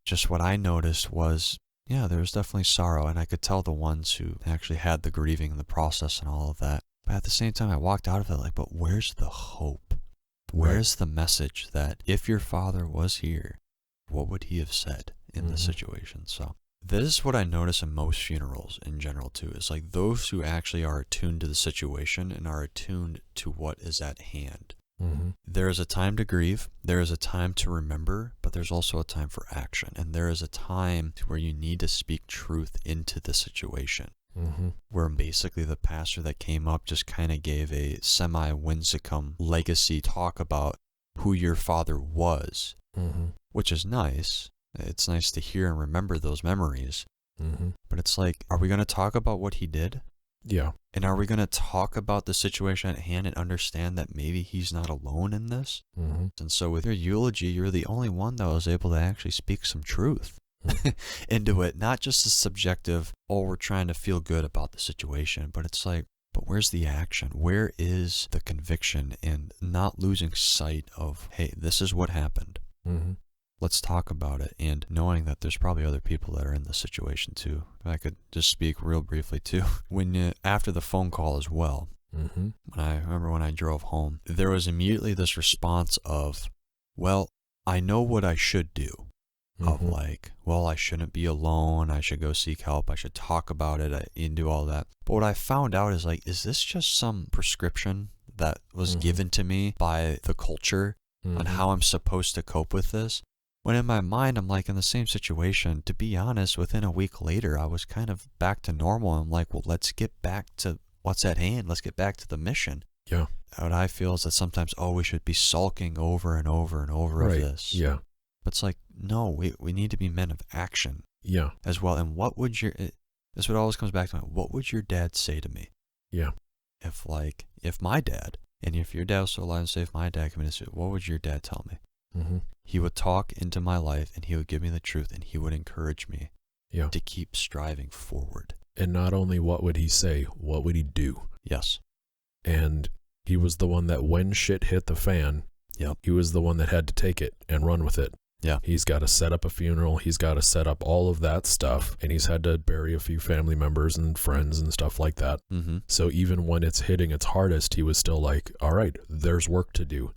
Just what I noticed was yeah, there was definitely sorrow, and I could tell the ones who actually had the grieving and the process and all of that. But at the same time, I walked out of it like, but where's the hope? Where's the message that if your father was here, what would he have said in this situation? So this is what I notice in most funerals in general too, is like those who actually are attuned to the situation and are attuned to what is at hand. There is a time to grieve, there is a time to remember, but there's also a time for action. And there is a time where you need to speak truth into the situation. Where basically the pastor that came up just kind of gave a semi-whimsical legacy talk about who your father was, which is nice. It's nice to hear and remember those memories. But it's like, are we going to talk about what he did? Yeah. And are we going to talk about the situation at hand and understand that maybe he's not alone in this? And so with your eulogy, you're the only one that was able to actually speak some truth into it. Not just a subjective, oh, we're trying to feel good about the situation, but it's like, but where's the action? Where is the conviction and not losing sight of, hey, this is what happened. Let's talk about it, and knowing that there's probably other people that are in this situation too. If I could just speak real briefly too. After the phone call as well, I remember when I drove home, there was immediately this response of, well, I know what I should do. Of like, well, I shouldn't be alone. I should go seek help. I should talk about it and do all that. But what I found out is like, is this just some prescription that was given to me by the culture on how I'm supposed to cope with this? When in my mind, I'm like in the same situation. To be honest, within a week later, I was kind of back to normal. I'm like, well, let's get back to what's at hand. Let's get back to the mission. Yeah. What I feel is that sometimes, we should be sulking over and over and over of this. Yeah. But it's like, no, we need to be men of action. Yeah. As well. And what would this what always comes back to me, what would your dad say to me? Yeah. If my dad, and if your dad was still alive and say, if my dad came in and said, what would your dad tell me? He would talk into my life and he would give me the truth and he would encourage me to keep striving forward. And not only what would he say, what would he do? Yes. And he was the one that when shit hit the fan, he was the one that had to take it and run with it. Yeah. He's got to set up a funeral. He's got to set up all of that stuff. And he's had to bury a few family members and friends and stuff like that. So even when it's hitting its hardest, he was still like, all right, there's work to do.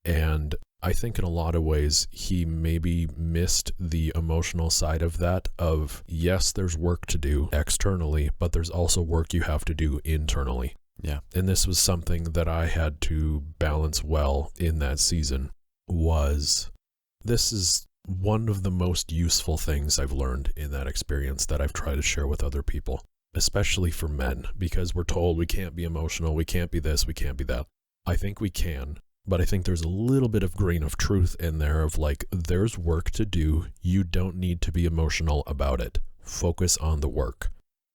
And I think in a lot of ways, he maybe missed the emotional side of that of, yes, there's work to do externally, but there's also work you have to do internally. Yeah. And this was something that I had to balance well in that season. This is one of the most useful things I've learned in that experience that I've tried to share with other people, especially for men, because we're told we can't be emotional, we can't be this, we can't be that. I think we can, but I think there's a little bit of grain of truth in there of like, there's work to do. You don't need to be emotional about it. Focus on the work.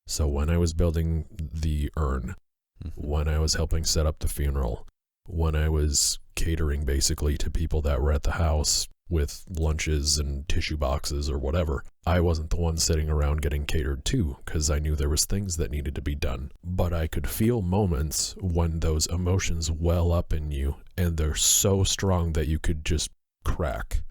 So when I was building the urn, when I was helping set up the funeral, when I was catering basically to people that were at the house with lunches and tissue boxes or whatever, I wasn't the one sitting around getting catered to because I knew there was things that needed to be done. But I could feel moments when those emotions well up in you and they're so strong that you could just crack.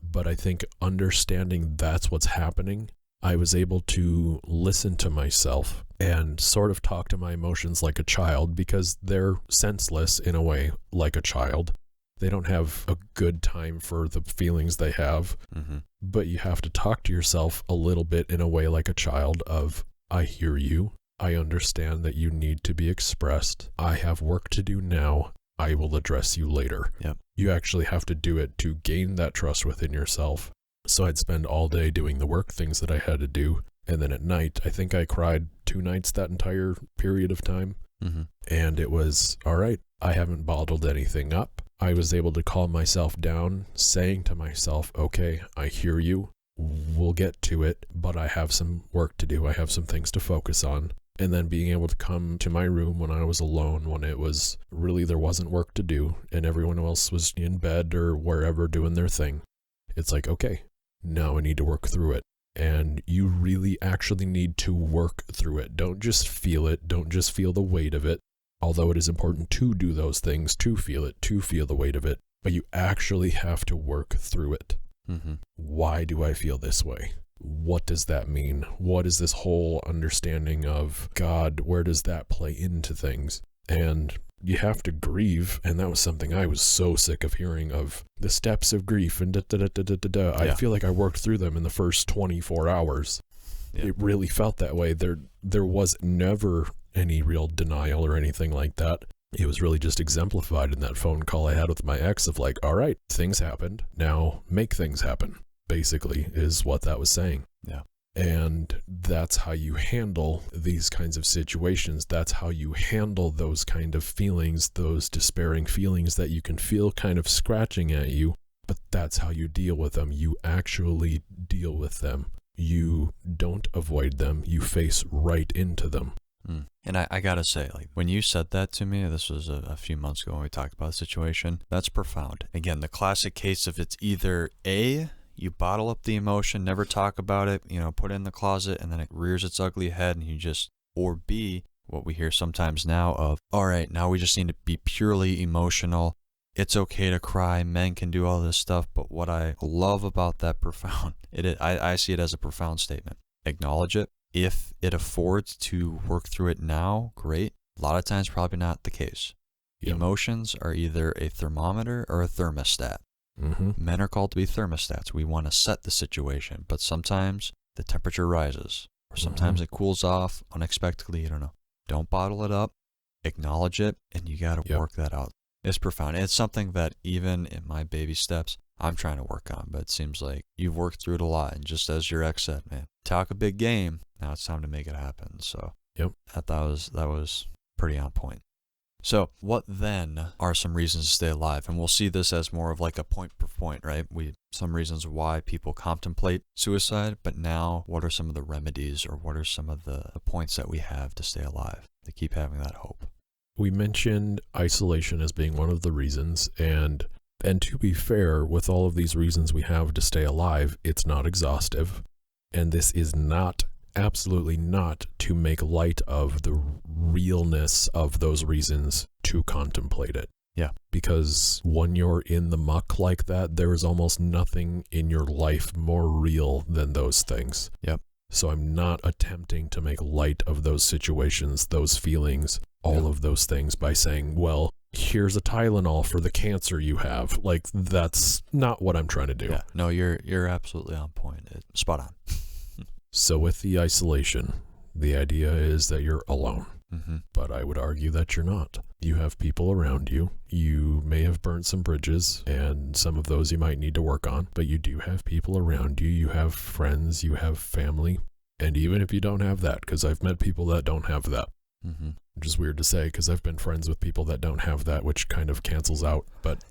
But I think understanding that's what's happening, I was able to listen to myself and sort of talk to my emotions like a child because they're senseless in a way like a child. They don't have a good time for the feelings they have, but you have to talk to yourself a little bit in a way like a child of, I hear you. I understand that you need to be expressed. I have work to do now. I will address you later. Yep. You actually have to do it to gain that trust within yourself. So I'd spend all day doing the work things that I had to do. And then at night, I think I cried 2 nights that entire period of time. And it was, all right, I haven't bottled anything up. I was able to calm myself down, saying to myself, okay, I hear you. We'll get to it, but I have some work to do. I have some things to focus on. And then being able to come to my room when I was alone, when it was really there wasn't work to do and everyone else was in bed or wherever doing their thing. It's like, okay, now I need to work through it. And you really actually need to work through it. Don't just feel it. Don't just feel the weight of it. Although it is important to do those things, to feel it, to feel the weight of it. But you actually have to work through it. Why do I feel this way? what does that mean? What is this whole understanding of God? Where does that play into things? And you have to grieve, and that was something I was so sick of hearing, of the steps of grief and da-da-da-da-da-da. Yeah. I feel like I worked through them in the first 24 hours. Yeah. It really felt that way. There was never any real denial or anything like that. It was really just exemplified in that phone call I had with my ex of like, all right, things happened. Now make things happen, basically, is what that was saying. Yeah. And that's how you handle these kinds of situations. That's how you handle those kind of feelings, those despairing feelings that you can feel kind of scratching at you. But that's how you deal with them. You actually deal with them. You don't avoid them. You face right into them. And I gotta say, like, when you said that to me, this was a few months ago when we talked about the situation, that's profound. Again, the classic case of it's either A, you bottle up the emotion, never talk about it, put it in the closet, and then it rears its ugly head, and or B, what we hear sometimes now of, all right, now we just need to be purely emotional. It's okay to cry. Men can do all this stuff. But what I love about that I see it as a profound statement. Acknowledge it. If it affords to work through it now, great. A lot of times, probably not the case. Yep. Emotions are either a thermometer or a thermostat. Mm-hmm. Men are called to be thermostats. We want to set the situation, but sometimes the temperature rises, or sometimes it cools off unexpectedly. You don't know. Don't bottle it up. Acknowledge it, and you got to work that out. It's profound. It's something that even in my baby steps, I'm trying to work on, but it seems like you've worked through it a lot. And just as your ex said, man, talk a big game. Now it's time to make it happen. So that was pretty on point. So what then are some reasons to stay alive? And we'll see this as more of like a point per point, right? Some reasons why people contemplate suicide, but now what are some of the remedies, or what are some of the points that we have to stay alive, to keep having that hope? We mentioned isolation as being one of the reasons, and to be fair, with all of these reasons we have to stay alive, it's not exhaustive. And this is not, absolutely not, to make light of the realness of those reasons to contemplate it. Yeah. Because when you're in the muck like that, there is almost nothing in your life more real than those things. Yep. So I'm not attempting to make light of those situations, those feelings, all of those things by saying, well, here's a Tylenol for the cancer you have. Like, that's not what I'm trying to do. Yeah. No, you're absolutely on point. Spot on. So with the isolation, the idea is that you're alone. Mm-hmm. But I would argue that you're not. You have people around you. You may have burnt some bridges, and some of those you might need to work on, but you do have people around you. You have friends, you have family. And even if you don't have that, because I've met people that don't have that, which is weird to say because I've been friends with people that don't have that, which kind of cancels out. But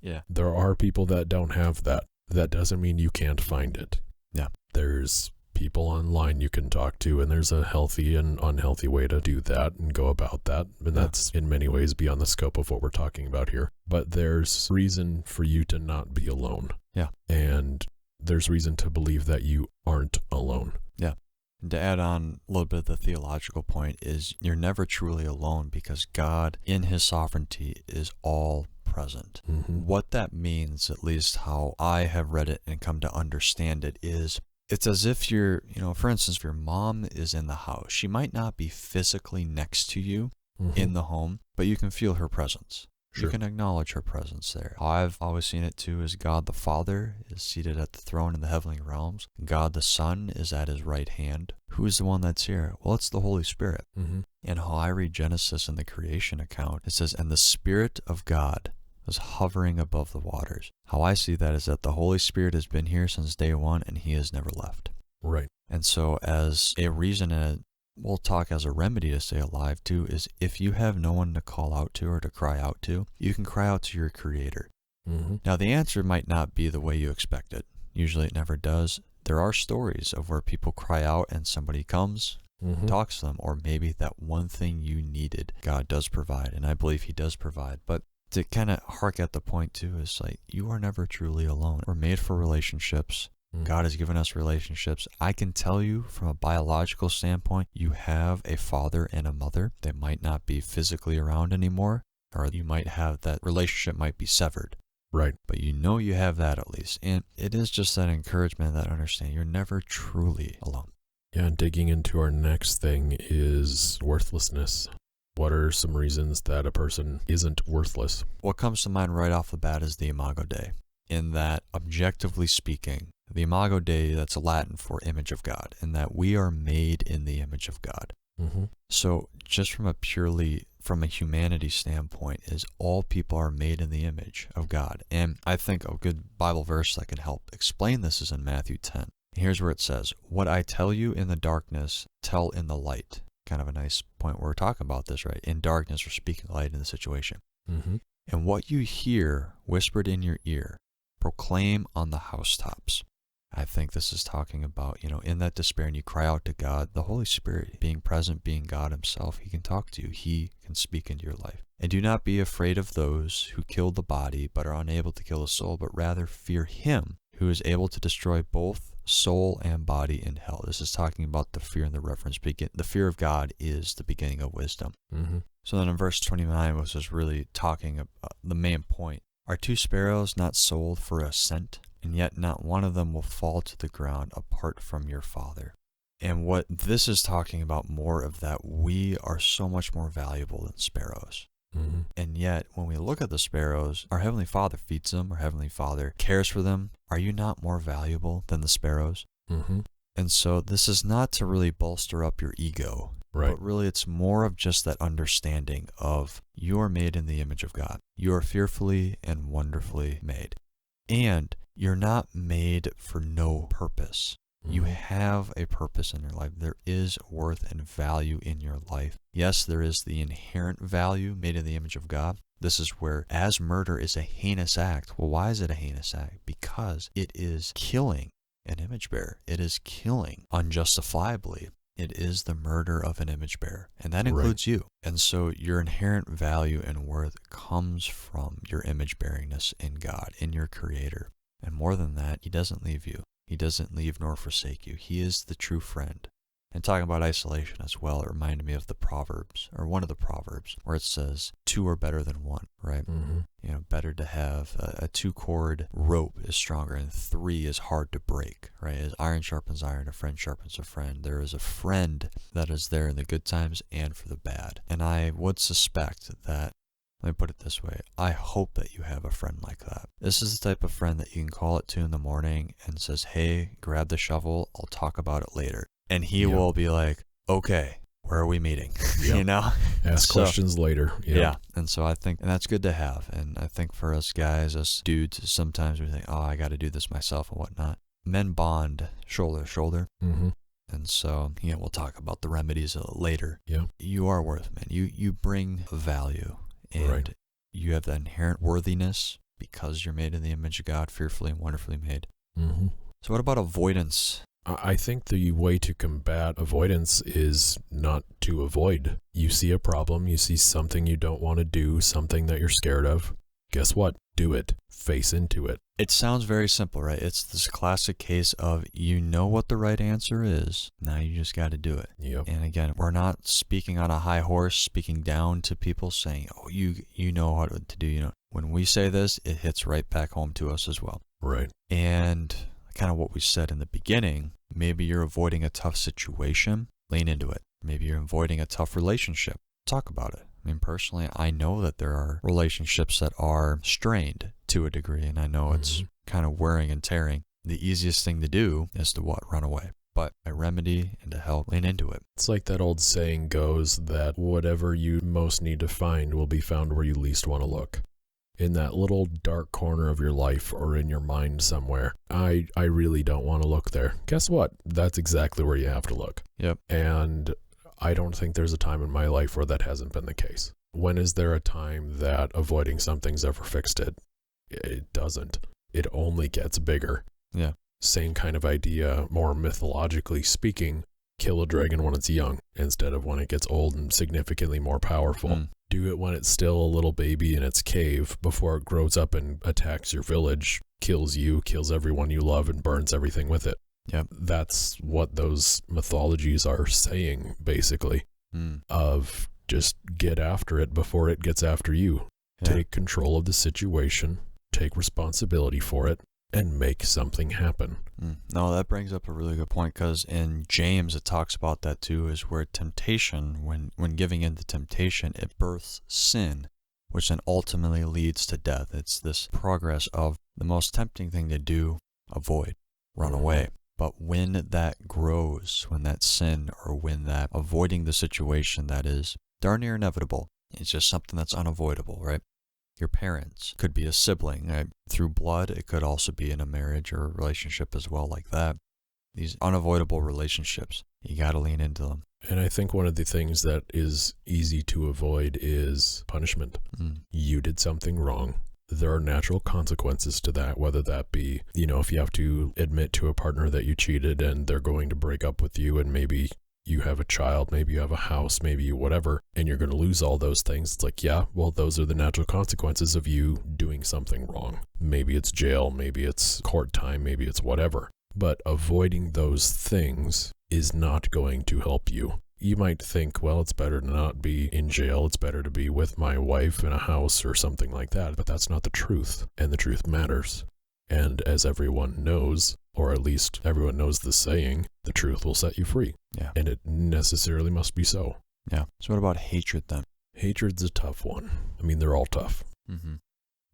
yeah, there are people that don't have that. That doesn't mean you can't find it. Yeah. There's people online you can talk to, and there's a healthy and unhealthy way to do that and go about that. And that's in many ways beyond the scope of what we're talking about here. But there's reason for you to not be alone. Yeah. And there's reason to believe that you aren't alone. Yeah. And to add on a little bit of the theological point is you're never truly alone because God in his sovereignty is all present. Mm-hmm. What that means, at least how I have read it and come to understand it, is it's as if for instance, if your mom is in the house, she might not be physically next to you in the home, but you can feel her presence. Sure. You can acknowledge her presence there. How I've always seen it too is God the Father is seated at the throne in the heavenly realms. God the Son is at his right hand. Who is the one that's here? Well, it's the Holy Spirit. Mm-hmm. And how I read Genesis in the creation account, it says, and the Spirit of God was hovering above the waters. How I see that is that the Holy Spirit has been here since day one and he has never left. Right. And so as a reason, and we'll talk as a remedy to stay alive too, is if you have no one to call out to or to cry out to, you can cry out to your Creator. Mm-hmm. Now the answer might not be the way you expect it. Usually it never does. There are stories of where people cry out and somebody comes, talks to them, or maybe that one thing you needed, God does provide, and I believe he does provide. But to kind of hark at the point too is like, you are never truly alone. We're made for relationships. God has given us relationships. I can tell you from a biological standpoint, you have a father and a mother that might not be physically around anymore, or you might have that relationship might be severed. Right. But you know you have that at least. And it is just that encouragement, that understanding. You're never truly alone. Yeah, and digging into our next thing is worthlessness. What are some reasons that a person isn't worthless? What comes to mind right off the bat is the Imago Dei. In that, objectively speaking, the Imago Dei, that's Latin for image of God, in that we are made in the image of God. Mm-hmm. So just from a humanity standpoint, is all people are made in the image of God. And I think a good Bible verse that can help explain this is in Matthew 10. Here's where it says, "What I tell you in the darkness, tell in the light." Kind of a nice point where we're talking about this, right? In darkness, we're speaking light in the situation. Mm-hmm. "And what you hear whispered in your ear, proclaim on the housetops." I think this is talking about, in that despair and you cry out to God, the Holy Spirit being present, being God himself, he can talk to you. He can speak into your life. "And do not be afraid of those who kill the body, but are unable to kill the soul, but rather fear him who is able to destroy both soul and body in hell." This is talking about the fear and the reverence. The fear of God is the beginning of wisdom. Mm-hmm. So then in verse 29, which is really talking about the main point, "Are 2 sparrows not sold for a cent? And yet not one of them will fall to the ground apart from your Father." And what this is talking about more of that we are so much more valuable than sparrows. Mm-hmm. And yet, when we look at the sparrows, our Heavenly Father feeds them, our Heavenly Father cares for them. Are you not more valuable than the sparrows? Mm-hmm. And so this is not to really bolster up your ego, Right. but really it's more of just that understanding of you are made in the image of God. You are fearfully and wonderfully made. And you're not made for no purpose. You have a purpose in your life. There is worth and value in your life. Yes, there is the inherent value made in the image of God. This is where, as murder is a heinous act. Well, why is it a heinous act? Because it is killing an image bearer. It is killing unjustifiably. It is the murder of an image bearer, and that includes you. And so your inherent value and worth comes from your image bearingness in God, in your Creator. And more than that, he doesn't leave you. He doesn't leave nor forsake you. He is the true friend. And talking about isolation as well, it reminded me of the Proverbs, or one of the Proverbs, where it says, 2 are better than 1, right? Mm-hmm. Better to have a 2-cord rope is stronger, and 3 is hard to break, right? As iron sharpens iron, a friend sharpens a friend. There is a friend that is there in the good times and for the bad. And I would suspect that, let me put it this way, I hope that you have a friend like that. This is the type of friend that you can call it to in the morning and says, "Hey, grab the shovel, I'll talk about it later." And he will be like, "Okay, where are we meeting?" Ask questions later. Yeah. And so I think, and that's good to have. And I think for us guys, us dudes, sometimes we think, "Oh, I got to do this myself," and whatnot. Men bond shoulder to shoulder. Mm-hmm. And so, we'll talk about the remedies later. Yeah. You are worth, man. You bring value. And you have that inherent worthiness because you're made in the image of God, fearfully and wonderfully made. Mm-hmm. So what about avoidance? I think the way to combat avoidance is not to avoid. You see a problem, you see something you don't want to do, something that you're scared of. Guess what? Do it. Face into it. It sounds very simple, right? It's this classic case of you know what the right answer is. Now you just got to do it. Yep. And again, we're not speaking on a high horse, speaking down to people saying, "Oh, you know what to do." When we say this, it hits right back home to us as well. Right. And kind of what we said in the beginning, maybe you're avoiding a tough situation, lean into it. Maybe you're avoiding a tough relationship, talk about it. I mean, personally, I know that there are relationships that are strained to a degree, and I know it's kind of wearing and tearing. The easiest thing to do is to what? Run away. But a remedy and to help, lean into it. It's like that old saying goes that whatever you most need to find will be found where you least want to look. In that little dark corner of your life or in your mind somewhere, I really don't want to look there. Guess what? That's exactly where you have to look. Yep. And I don't think there's a time in my life where that hasn't been the case. When is there a time that avoiding something's ever fixed it? It doesn't. It only gets bigger. Yeah. Same kind of idea, more mythologically speaking, kill a dragon when it's young instead of when it gets old and significantly more powerful. Do it when it's still a little baby in its cave before it grows up and attacks your village, kills you, kills everyone you love, and burns everything with it. Yep. That's what those mythologies are saying, basically, of just get after it before it gets after you. Yeah. Take control of the situation, take responsibility for it, and make something happen. No, that brings up a really good point, because in James it talks about that too, is where temptation, when giving in to temptation, it births sin, which then ultimately leads to death. It's this progress of the most tempting thing to do, avoid, run away. But when that grows, when that sin, or when that avoiding the situation that is darn near inevitable, it's just something that's unavoidable, right? Your parents could be a sibling, right? Through blood. It could also be in a marriage or a relationship as well, like that. These unavoidable relationships, you got to lean into them. And I think one of the things that is easy to avoid is punishment. You did something wrong. There are natural consequences to that, whether that be, if you have to admit to a partner that you cheated and they're going to break up with you, and maybe you have a child, maybe you have a house, maybe whatever, and you're going to lose all those things. It's like, yeah, well, those are the natural consequences of you doing something wrong. Maybe it's jail, maybe it's court time, maybe it's whatever. But avoiding those things is not going to help you. You might think, well, it's better to not be in jail. It's better to be with my wife in a house or something like that. But that's not the truth. And the truth matters. And as everyone knows, or at least everyone knows the saying, the truth will set you free. Yeah. And it necessarily must be so. Yeah. So what about hatred then? Hatred's a tough one. I mean, they're all tough.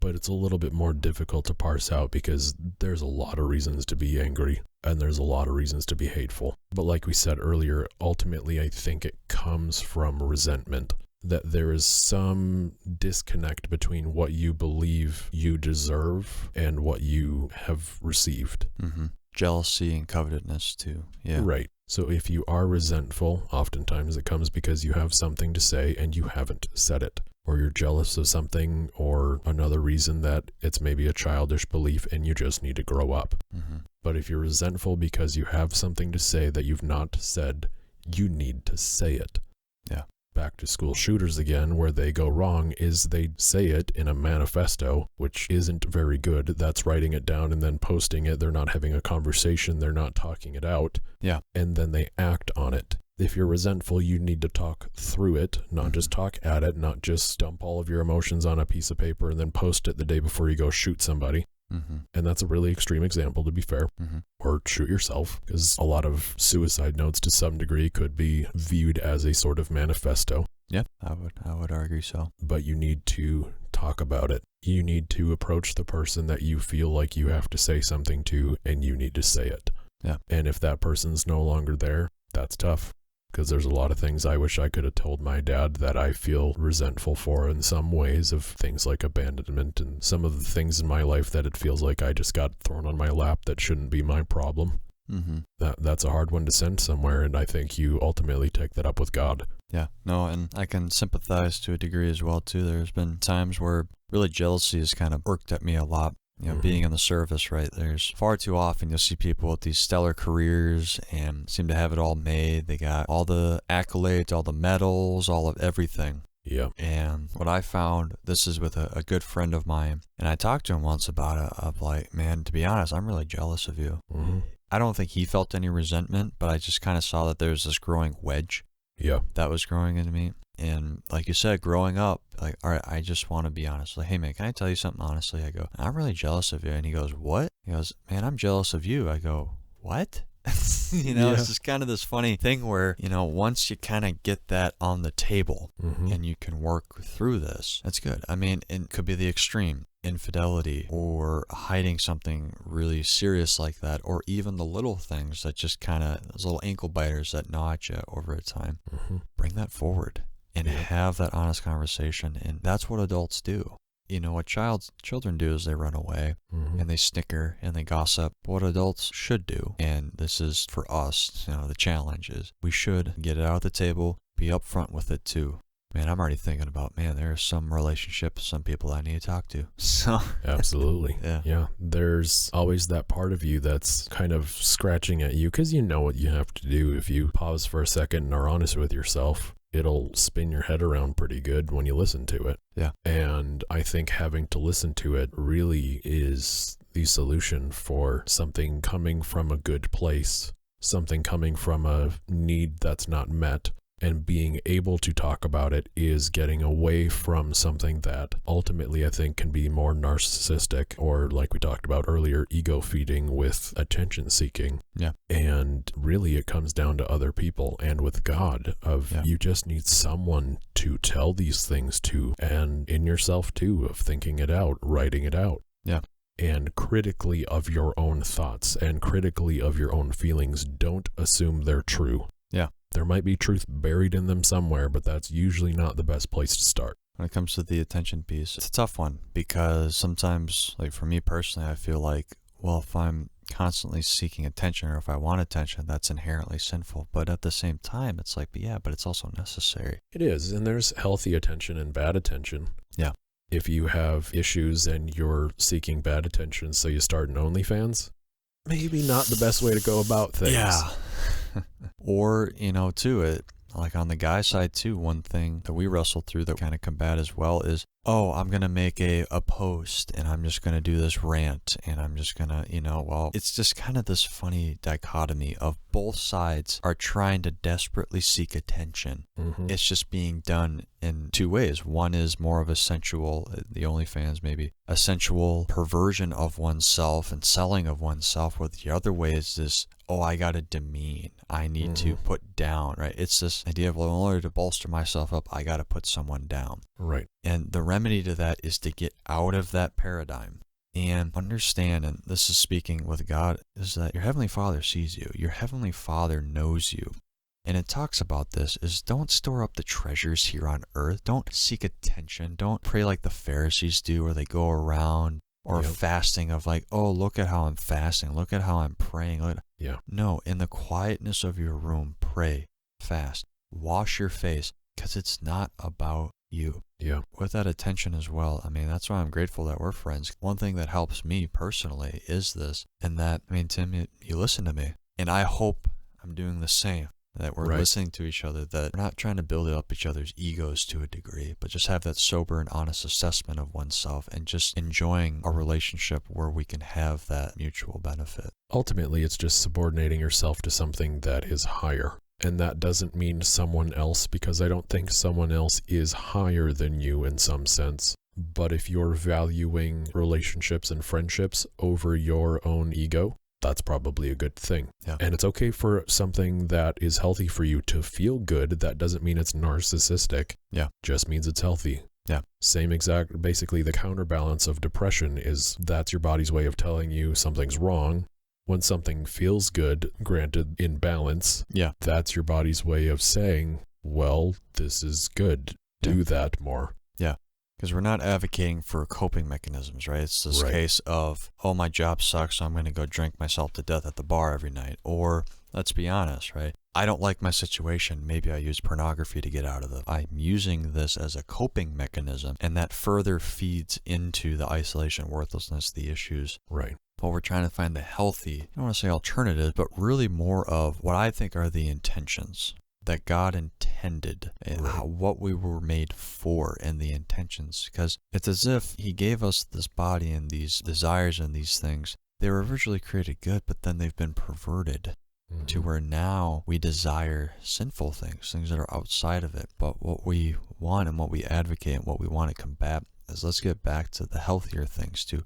But it's a little bit more difficult to parse out, because there's a lot of reasons to be angry and there's a lot of reasons to be hateful. But like we said earlier, ultimately I think it comes from resentment, that there is some disconnect between what you believe you deserve and what you have received. Jealousy and covetousness too. Yeah. Right. So if you are resentful, oftentimes it comes because you have something to say and you haven't said it. Or you're jealous of something, or another reason that it's maybe a childish belief and you just need to grow up. But if you're resentful because you have something to say that you've not said, you need to say it. Yeah. Back to school shooters again, where they go wrong is they say it in a manifesto, which isn't very good. That's writing it down and then posting it. They're not having a conversation. They're not talking it out. Yeah. And then they act on it. If you're resentful, you need to talk through it, not just talk at it, not just dump all of your emotions on a piece of paper and then post it the day before you go shoot somebody. And that's a really extreme example, to be fair. Or shoot yourself, because a lot of suicide notes to some degree could be viewed as a sort of manifesto. Yeah, I would argue so. But you need to talk about it. You need to approach the person that you feel like you have to say something to, and you need to say it. Yeah. And if that person's no longer there, that's tough. Because there's a lot of things I wish I could have told my dad that I feel resentful for in some ways, of things like abandonment and some of the things in my life that it feels like I just got thrown on my lap that shouldn't be my problem. That's a hard one to send somewhere, and I think you ultimately take that up with God. Yeah, no, and I can sympathize to a degree as well too. There's been times where really jealousy has kind of irked at me a lot. Being in the service, right? There's far too often you'll see people with these stellar careers and seem to have it all made. They got all the accolades, all the medals, all of everything. Yeah. And what I found, this is with a good friend of mine, and I talked to him once about it, of like, man, to be honest, I'm really jealous of you. I don't think he felt any resentment, but I just kind of saw that there's this growing wedge that was growing into me. And like you said, growing up, like, all right, I just want to be honest. Like, hey, man, can I tell you something honestly? I go, I'm really jealous of you. And he goes, what? He goes, man, I'm jealous of you. I go, what? It's just kind of this funny thing where, once you kind of get that on the table and you can work through this, that's good. I mean, it could be the extreme. Infidelity, or hiding something really serious like that, or even the little things that just kind of, those little ankle biters that gnaw at you over time. Bring that forward and have that honest conversation. And that's what adults do. What children do is they run away and they snicker and they gossip. What adults should do, and this is for us, the challenge is we should get it out of the table, be upfront with it too. Man, I'm already thinking about, there are some relationships, some people I need to talk to. So Absolutely. Yeah. There's always that part of you that's kind of scratching at you, because you know what you have to do. If you pause for a second and are honest with yourself, it'll spin your head around pretty good when you listen to it. Yeah. And I think having to listen to it really is the solution for something coming from a good place, something coming from a need that's not met. And being able to talk about it is getting away from something that ultimately I think can be more narcissistic, or like we talked about earlier, ego feeding with attention seeking. Yeah. And really it comes down to other people and with God you just need someone to tell these things to, and in yourself too, of thinking it out, writing it out. Yeah. And critically of your own thoughts and critically of your own feelings. Don't assume they're true. Yeah. There might be truth buried in them somewhere, but that's usually not the best place to start. When it comes to the attention piece, it's a tough one, because sometimes, like for me personally, I feel like, well, if I'm constantly seeking attention, or if I want attention, that's inherently sinful. But at the same time, it's like, but it's also necessary. It is, and there's healthy attention and bad attention. Yeah. If you have issues and you're seeking bad attention, so you start an OnlyFans, maybe not the best way to go about things. Yeah. Or, too, like on the guy side too, one thing that we wrestle through that kind of combat as well is, I'm going to make a post and I'm just going to do this rant and I'm just going to, it's just kind of this funny dichotomy of both sides are trying to desperately seek attention. Mm-hmm. It's just being done in two ways. One is more of a sensual, the OnlyFans maybe, a sensual perversion of oneself and selling of oneself, where the other way is this, I got to demean. I need to put down, right? It's this idea of, in order to bolster myself up, I got to put someone down. Right. And the remedy to that is to get out of that paradigm and understand, and this is speaking with God, is that your Heavenly Father sees you. Your Heavenly Father knows you. And it talks about this, is don't store up the treasures here on earth. Don't seek attention. Don't pray like the Pharisees do, where they go around or fasting of like, look at how I'm fasting. Look at how I'm praying. No, in the quietness of your room, pray, fast, wash your face, because it's not about you. Yeah. With that attention as well, that's why I'm grateful that we're friends. One thing that helps me personally is this, and that, Tim, you listen to me, and I hope I'm doing the same. That we're listening to each other, that we're not trying to build up each other's egos to a degree, but just have that sober and honest assessment of oneself and just enjoying a relationship where we can have that mutual benefit. Ultimately, it's just subordinating yourself to something that is higher. And that doesn't mean someone else, because I don't think someone else is higher than you in some sense. But if you're valuing relationships and friendships over your own ego, that's probably a good thing. Yeah. And it's okay for something that is healthy for you to feel good. That doesn't mean it's narcissistic. Yeah. Just means it's healthy. Yeah. Basically the counterbalance of depression is that's your body's way of telling you something's wrong. When something feels good, granted in balance, that's your body's way of saying, well, this is good. Do that more. Yeah. Because we're not advocating for coping mechanisms, right? It's this case of, my job sucks, so I'm going to go drink myself to death at the bar every night. Or, let's be honest, right? I don't like my situation. Maybe I use pornography to get out of it. I'm using this as a coping mechanism, and that further feeds into the isolation, worthlessness, the issues. Right. But we're trying to find the healthy, I don't want to say alternative, but really more of what I think are the intentions that God intended, and what we were made for, and the intentions. Because it's as if He gave us this body and these desires and these things. They were originally created good, but then they've been perverted to where now we desire sinful things, things that are outside of it. But what we want and what we advocate and what we want to combat is, let's get back to the healthier things too.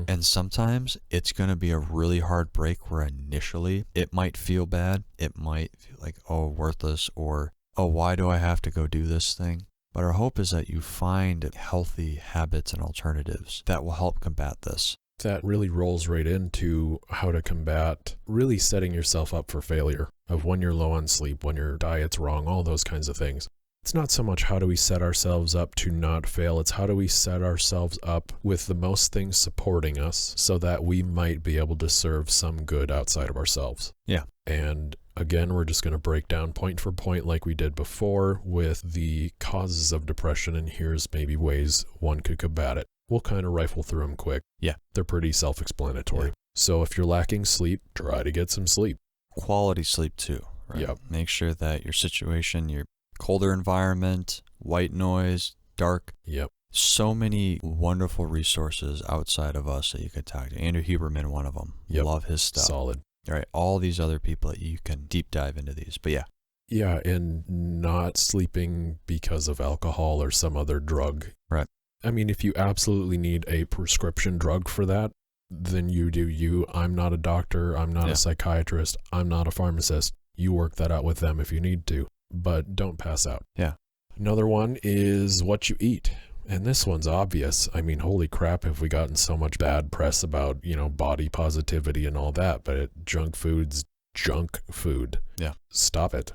And sometimes it's going to be a really hard break where initially it might feel bad. It might feel like, worthless, or, why do I have to go do this thing? But our hope is that you find healthy habits and alternatives that will help combat this. That really rolls right into how to combat really setting yourself up for failure, of when you're low on sleep, when your diet's wrong, all those kinds of things. It's not so much how do we set ourselves up to not fail, it's how do we set ourselves up with the most things supporting us so that we might be able to serve some good outside of ourselves. Yeah. And again, we're just going to break down point for point like we did before with the causes of depression, and here's maybe ways one could combat it. We'll kind of rifle through them quick. Yeah. They're pretty self-explanatory. Yeah. So if you're lacking sleep, try to get some sleep. Quality sleep too, right? Yep. Make sure that your situation, your colder environment, white noise, dark. Yep. So many wonderful resources outside of us that you could talk to. Andrew Huberman, one of them. Yep. Love his stuff. Solid. All right. All these other people that you can deep dive into these. But yeah, Yeah, and not sleeping because of alcohol or some other drug. Right. I mean, if you absolutely need a prescription drug for that, then you do you. I'm not a doctor. I'm not a psychiatrist. I'm not a pharmacist. You work that out with them if you need to, but don't pass out. Yeah. Another one is what you eat. And this one's obvious. I mean, holy crap, have we gotten so much bad press about, body positivity and all that, but junk food's junk food. Yeah. Stop it.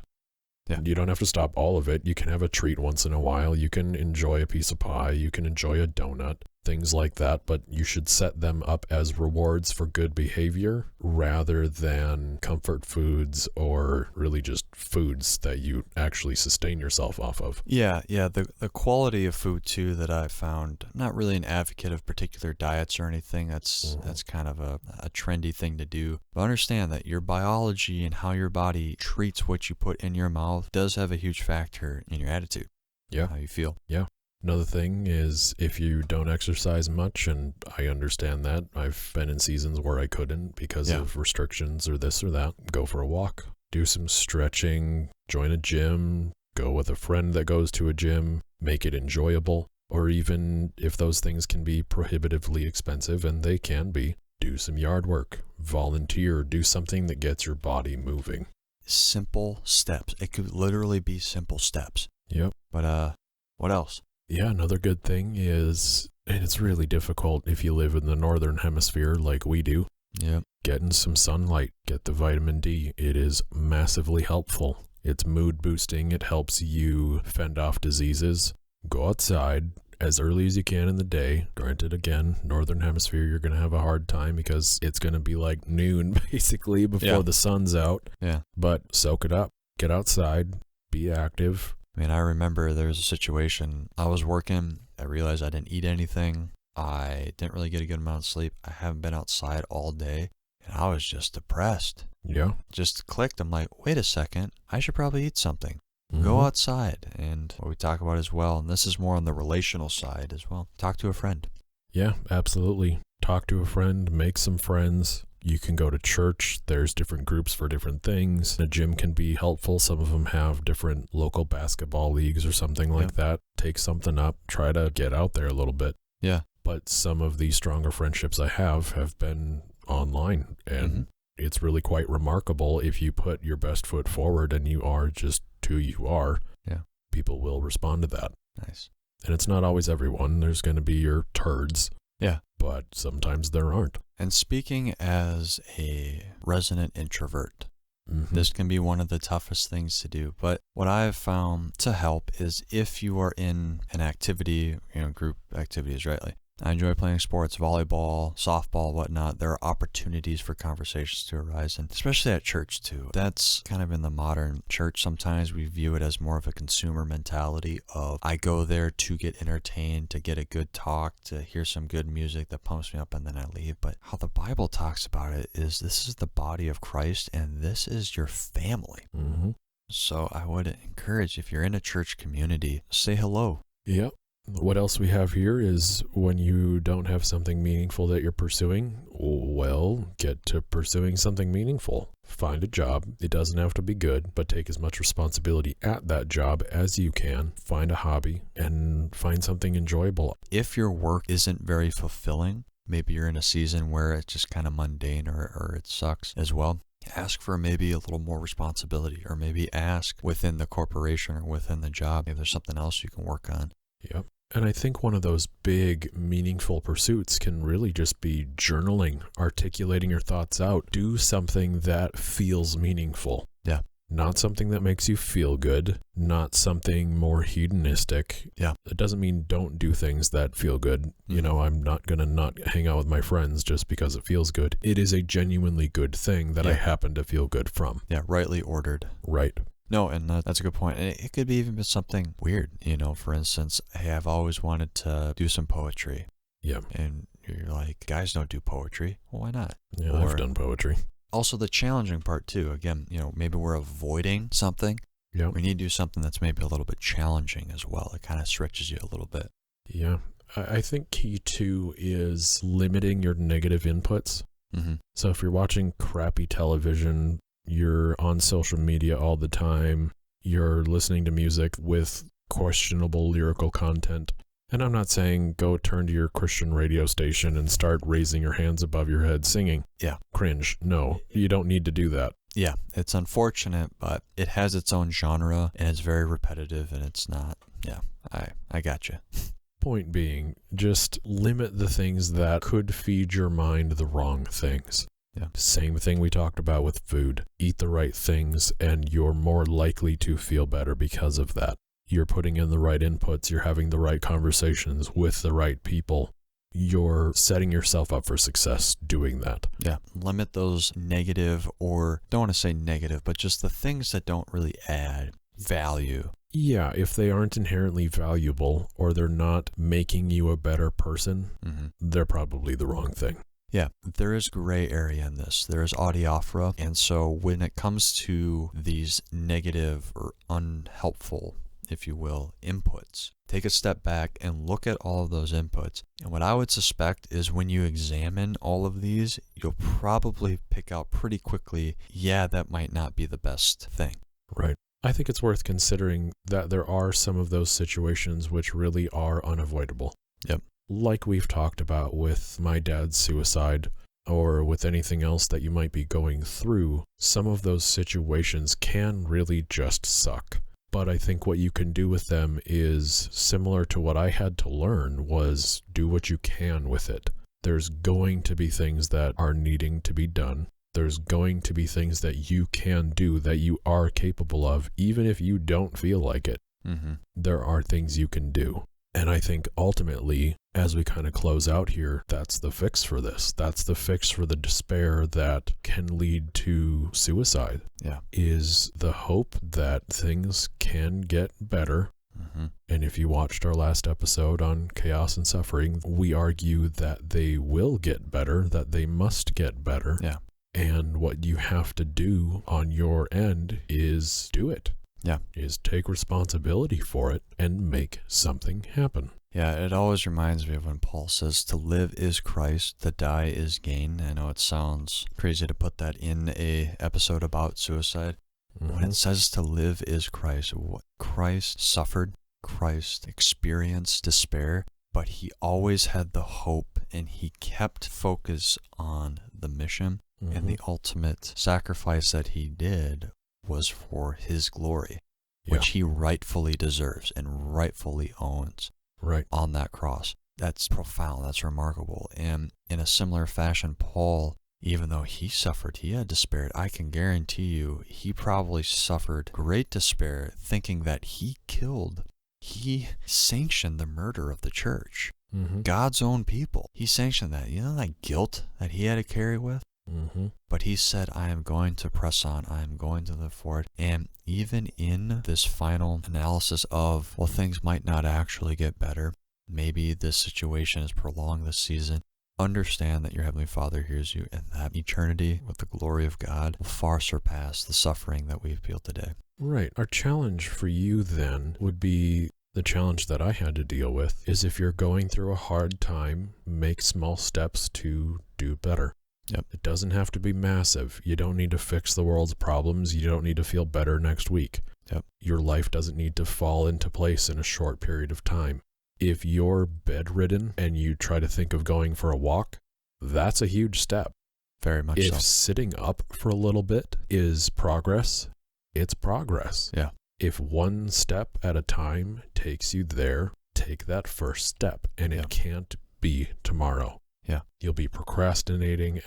Yeah. You don't have to stop all of it. You can have a treat once in a while. You can enjoy a piece of pie. You can enjoy a donut, things like that. But you should set them up as rewards for good behavior rather than comfort foods or really just foods that you actually sustain yourself off of. Yeah. The quality of food too that I found, not really an advocate of particular diets or anything. That's kind of a trendy thing to do. But understand that your biology and how your body treats what you put in your mouth does have a huge factor in your attitude. Yeah. How you feel. Yeah. Another thing is if you don't exercise much, and I understand that. I've been in seasons where I couldn't because of restrictions or this or that. Go for a walk. Do some stretching. Join a gym. Go with a friend that goes to a gym. Make it enjoyable. Or even if those things can be prohibitively expensive, and they can be, do some yard work. Volunteer. Do something that gets your body moving. Simple steps. It could literally be simple steps. Yep. But what else? Yeah, another good thing is, and it's really difficult if you live in the northern hemisphere like we do. Yep. Getting some sunlight, get the vitamin D. It is massively helpful. It's mood boosting. It helps you fend off diseases. Go outside as early as you can in the day. Granted, again, northern hemisphere, you're going to have a hard time because it's going to be like noon basically before the sun's out. Yeah. But soak it up. Get outside. Be active. I mean, I remember there was a situation. I was working. I realized I didn't eat anything. I didn't really get a good amount of sleep. I haven't been outside all day. And I was just depressed. Yeah. Just clicked. I'm like, wait a second. I should probably eat something. Go outside. And what we talk about as well, and this is more on the relational side as well, talk to a friend. Yeah, absolutely. Talk to a friend, make some friends. You can go to church. There's different groups for different things. A gym can be helpful. Some of them have different local basketball leagues or something like that. Take something up. Try to get out there a little bit. Yeah. But some of the stronger friendships I have been online. And it's really quite remarkable if you put your best foot forward and you are just who you are. Yeah. People will respond to that. Nice. And it's not always everyone. There's going to be your turds. Yeah. But sometimes there aren't. And speaking as a resident introvert, this can be one of the toughest things to do. But what I've found to help is if you are in an activity, group activities, right? Like I enjoy playing sports, volleyball, softball, whatnot. There are opportunities for conversations to arise, and especially at church too. That's kind of in the modern church. Sometimes we view it as more of a consumer mentality of I go there to get entertained, to get a good talk, to hear some good music that pumps me up, and then I leave. But how the Bible talks about it is this is the body of Christ, and this is your family. So I would encourage, if you're in a church community, say hello. Yep. What else we have here is when you don't have something meaningful that you're pursuing, well, get to pursuing something meaningful. Find a job. It doesn't have to be good, but take as much responsibility at that job as you can. Find a hobby and find something enjoyable. If your work isn't very fulfilling, maybe you're in a season where it's just kind of mundane or it sucks as well. Ask for maybe a little more responsibility, or maybe ask within the corporation or within the job if there's something else you can work on. Yep. And I think one of those big, meaningful pursuits can really just be journaling, articulating your thoughts out. Do something that feels meaningful. Yeah. Not something that makes you feel good, not something more hedonistic. Yeah. It doesn't mean don't do things that feel good. I'm not going to not hang out with my friends just because it feels good. It is a genuinely good thing that I happen to feel good from. Yeah, rightly ordered. Right. No, and that's a good point. And it could be even something weird, for instance, hey, I've always wanted to do some poetry. Yeah. And you're like, guys don't do poetry. Well, why not? Yeah, I've done poetry. Also the challenging part too, again, maybe we're avoiding something. Yeah. We need to do something that's maybe a little bit challenging as well. It kind of stretches you a little bit. Yeah. I think key too is limiting your negative inputs. So if you're watching crappy television, you're on social media all the time, you're listening to music with questionable lyrical content. And I'm not saying go turn to your Christian radio station and start raising your hands above your head singing. Yeah. Cringe. No, you don't need to do that. Yeah, it's unfortunate, but it has its own genre, and it's very repetitive, and it's not. Yeah, I got you. Point being, just limit the things that could feed your mind the wrong things. Yeah. Same thing we talked about with food. Eat the right things, and you're more likely to feel better because of that. You're putting in the right inputs, you're having the right conversations with the right people. You're setting yourself up for success doing that. Yeah, limit those negative, or don't want to say negative, but just the things that don't really add value. Yeah, if they aren't inherently valuable or they're not making you a better person, they're probably the wrong thing. Yeah, there is gray area in this. There is audiophora, and so when it comes to these negative or unhelpful, if you will, inputs, take a step back and look at all of those inputs. And what I would suspect is when you examine all of these, you'll probably pick out pretty quickly, yeah, that might not be the best thing. Right. I think it's worth considering that there are some of those situations which really are unavoidable. Yep. Like we've talked about with my dad's suicide, or with anything else that you might be going through, some of those situations can really just suck. But I think what you can do with them is similar to what I had to learn, was do what you can with it. There's going to be things that are needing to be done. There's going to be things that you can do, that you are capable of, even if you don't feel like it. There are things you can do. And I think ultimately, as we kind of close out here, that's the fix for this. That's the fix for the despair that can lead to suicide. Yeah. Is the hope that things can get better. And if you watched our last episode on chaos and suffering, we argue that they will get better, that they must get better. Yeah. And what you have to do on your end is do it. Yeah. Is take responsibility for it and make something happen. Yeah, it always reminds me of when Paul says to live is Christ, to die is gain. I know it sounds crazy to put that in a episode about suicide. When it says to live is Christ, what Christ suffered, Christ experienced despair, but he always had the hope, and he kept focus on the mission, and the ultimate sacrifice that he did was for his glory, which he rightfully deserves and rightfully owns on that cross. That's profound. That's remarkable. And in a similar fashion, Paul, even though he suffered, he had despair. I can guarantee you, he probably suffered great despair, thinking that he sanctioned the murder of the church. God's own people. He sanctioned that. You know that guilt that he had to carry with? But he said, I am going to press on. I am going to live for it. And even in this final analysis of, well, things might not actually get better. Maybe this situation is prolonged this season. Understand that your Heavenly Father hears you, and that eternity with the glory of God will far surpass the suffering that we feel today. Right. Our challenge for you then would be the challenge that I had to deal with, is if you're going through a hard time, make small steps to do better. Yep. It doesn't have to be massive. You don't need to fix the world's problems. You don't need to feel better next week. Yep. Your life doesn't need to fall into place in a short period of time. If you're bedridden and you try to think of going for a walk, that's a huge step. Very much so. If sitting up for a little bit is progress, it's progress. Yeah. If one step at a time takes you there, take that first step, and it can't be tomorrow. Yeah. You'll be procrastinating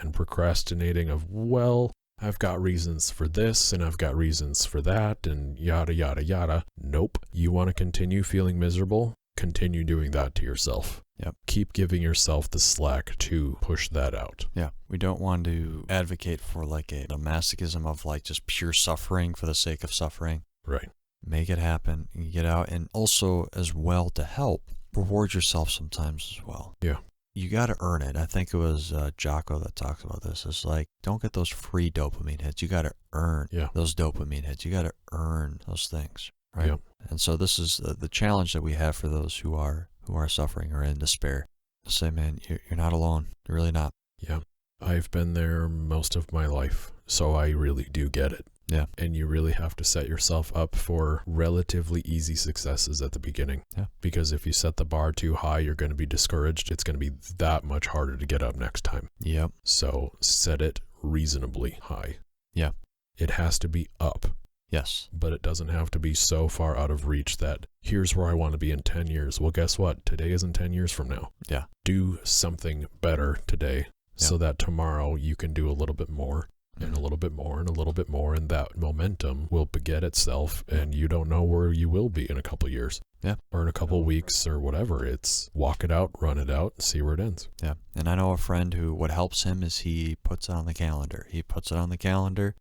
of, well, I've got reasons for this and I've got reasons for that and yada, yada, yada. Nope. You want to continue feeling miserable? Continue doing that to yourself. Yep. Keep giving yourself the slack to push that out. Yeah. We don't want to advocate for like a masochism of like just pure suffering for the sake of suffering. Right. Make it happen and get out. And also as well, to help, reward yourself sometimes as well. Yeah. You got to earn it. I think it was Jocko that talks about this. It's like, don't get those free dopamine hits. You got to earn those dopamine hits. You got to earn those things, right? Yep. And so this is the challenge that we have for those who are suffering or in despair. Say, man, you're not alone. You're really not. Yeah. I've been there most of my life, so I really do get it. Yeah. And you really have to set yourself up for relatively easy successes at the beginning. Yeah. Because if you set the bar too high, you're going to be discouraged. It's going to be that much harder to get up next time. Yep. So set it reasonably high. Yeah. It has to be up. Yes. But it doesn't have to be so far out of reach that here's where I want to be in 10 years. Well, guess what? Today isn't 10 years from now. Yeah. Do something better today so that tomorrow you can do a little bit more and a little bit more and a little bit more. And that momentum will beget itself. And you don't know where you will be in a couple years. Yeah. Or in a couple weeks or whatever. It's walk it out, run it out, see where it ends. Yeah. And I know a friend who, what helps him is he puts it on the calendar.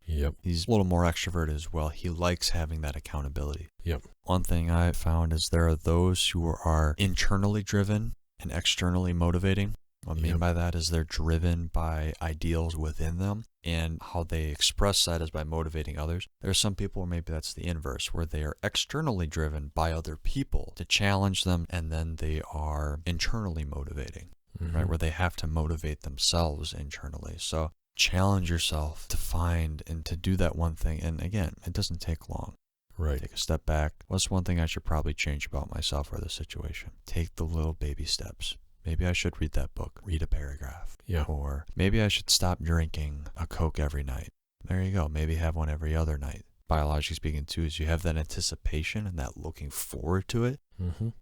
Yep. He's a little more extroverted as well. He likes having that accountability. Yep. One thing I found is there are those who are internally driven and externally motivating. What I mean by that is they're driven by ideals within them, and how they express that is by motivating others. There are some people where maybe that's the inverse, where they are externally driven by other people to challenge them, and then they are internally motivating, right? Where they have to motivate themselves internally. So challenge yourself to find and to do that one thing. And again, it doesn't take long. Right. Take a step back. What's one thing I should probably change about myself or the situation? Take the little baby steps. Maybe I should read that book, read a paragraph. Yeah. Or maybe I should stop drinking a Coke every night. There you go. Maybe have one every other night. Biologically speaking, too, is you have that anticipation and that looking forward to it,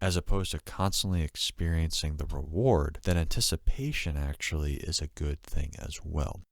as opposed to constantly experiencing the reward. That anticipation actually is a good thing as well.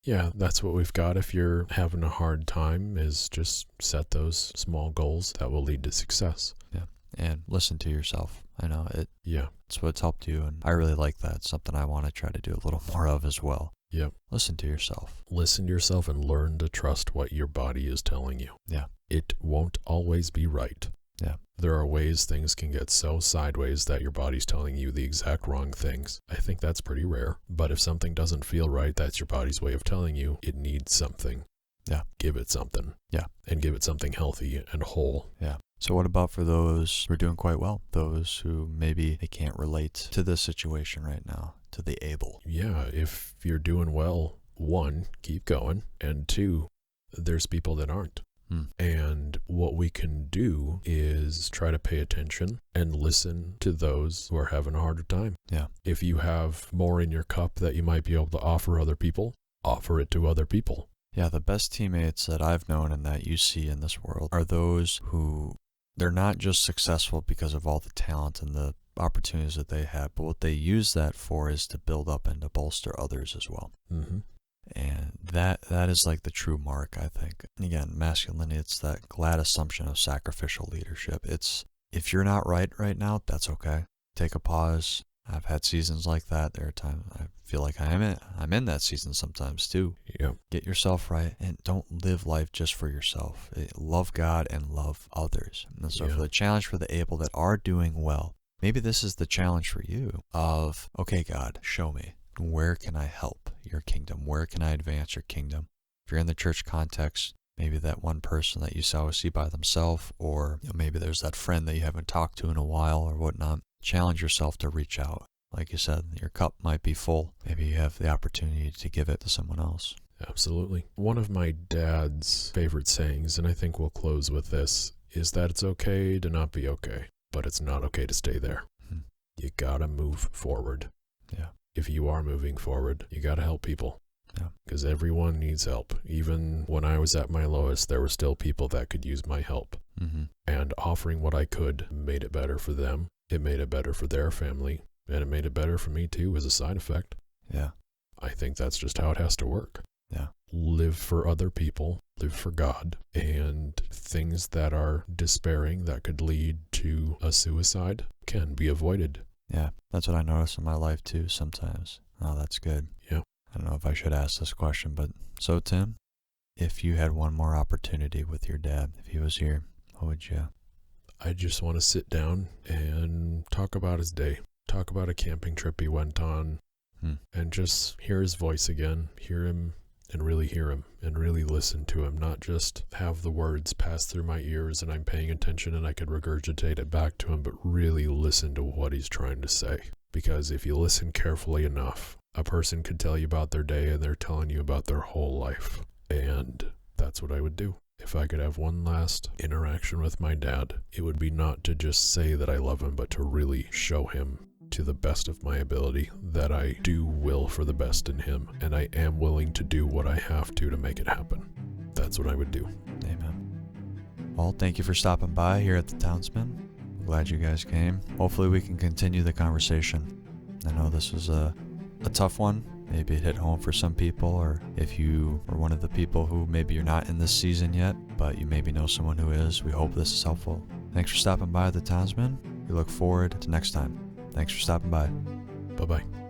Yeah, that's what we've got. If you're having a hard time, is just set those small goals that will lead to success. Yeah. And listen to yourself. I know it. Yeah. It's what's helped you, and I really like that. It's something I want to try to do a little more of as well. Yep. Listen to yourself. Listen to yourself and learn to trust what your body is telling you. Yeah. It won't always be right. Yeah. There are ways things can get so sideways that your body's telling you the exact wrong things. I think that's pretty rare. But if something doesn't feel right, that's your body's way of telling you it needs something. Yeah. Give it something. Yeah. And give it something healthy and whole. Yeah. So what about for those who are doing quite well? Those who maybe they can't relate to this situation right now, to the able. Yeah, if you're doing well, one, keep going. And two, there's people that aren't. And what we can do is try to pay attention and listen to those who are having a harder time. Yeah. If you have more in your cup that you might be able to offer other people, offer it to other people. Yeah, the best teammates that I've known and that you see in this world are those who, they're not just successful because of all the talent and the opportunities that they have, but what they use that for is to build up and to bolster others as well. And that is like the true mark, I think. And again, masculinity, it's that glad assumption of sacrificial leadership. It's, if you're not right now, that's okay. Take a pause. I've had seasons like that. There are times I feel like I'm in that season sometimes too. Yeah. Get yourself right and don't live life just for yourself. Love God and love others. And so for the challenge for the able that are doing well, maybe this is the challenge for you of, okay, God, show me. Where can I help your kingdom? Where can I advance your kingdom? If you're in the church context, maybe that one person that you always see by themselves, or maybe there's that friend that you haven't talked to in a while or whatnot. Challenge yourself to reach out. Like you said, your cup might be full. Maybe you have the opportunity to give it to someone else. Absolutely. One of my dad's favorite sayings, and I think we'll close with this, is that it's okay to not be okay, but it's not okay to stay there. You gotta move forward. Yeah. If you are moving forward, you gotta help people. Yeah. Because everyone needs help. Even when I was at my lowest, there were still people that could use my help. And offering what I could made it better for them. It made it better for their family. And it made it better for me too as a side effect. Yeah. I think that's just how it has to work. Yeah. Live for other people, live for God, and things that are despairing that could lead to a suicide can be avoided. Yeah, that's what I notice in my life too sometimes. Oh, that's good. Yeah. I don't know if I should ask this question, but so Tim, if you had one more opportunity with your dad, if he was here, what would you? I just want to sit down and talk about his day, talk about a camping trip he went on, and just hear his voice again, hear him and really listen to him, not just have the words pass through my ears and I'm paying attention and I could regurgitate it back to him, but really listen to what he's trying to say. Because if you listen carefully enough, a person could tell you about their day and they're telling you about their whole life. And that's what I would do. if I could have one last interaction with my dad, it would be not to just say that I love him, but to really show him to the best of my ability that I do will for the best in him, and I am willing to do what I have to make it happen. That's what I would do. Amen. Well, thank you for stopping by here at the Townsmen. I'm glad you guys came. Hopefully we can continue the conversation. I know this was a tough one. Maybe it hit home for some people, or if you are one of the people who maybe you're not in this season yet, but you maybe know someone who is, we hope this is helpful. Thanks for stopping by the Townsmen. We look forward to next time. Thanks for stopping by. Bye-bye.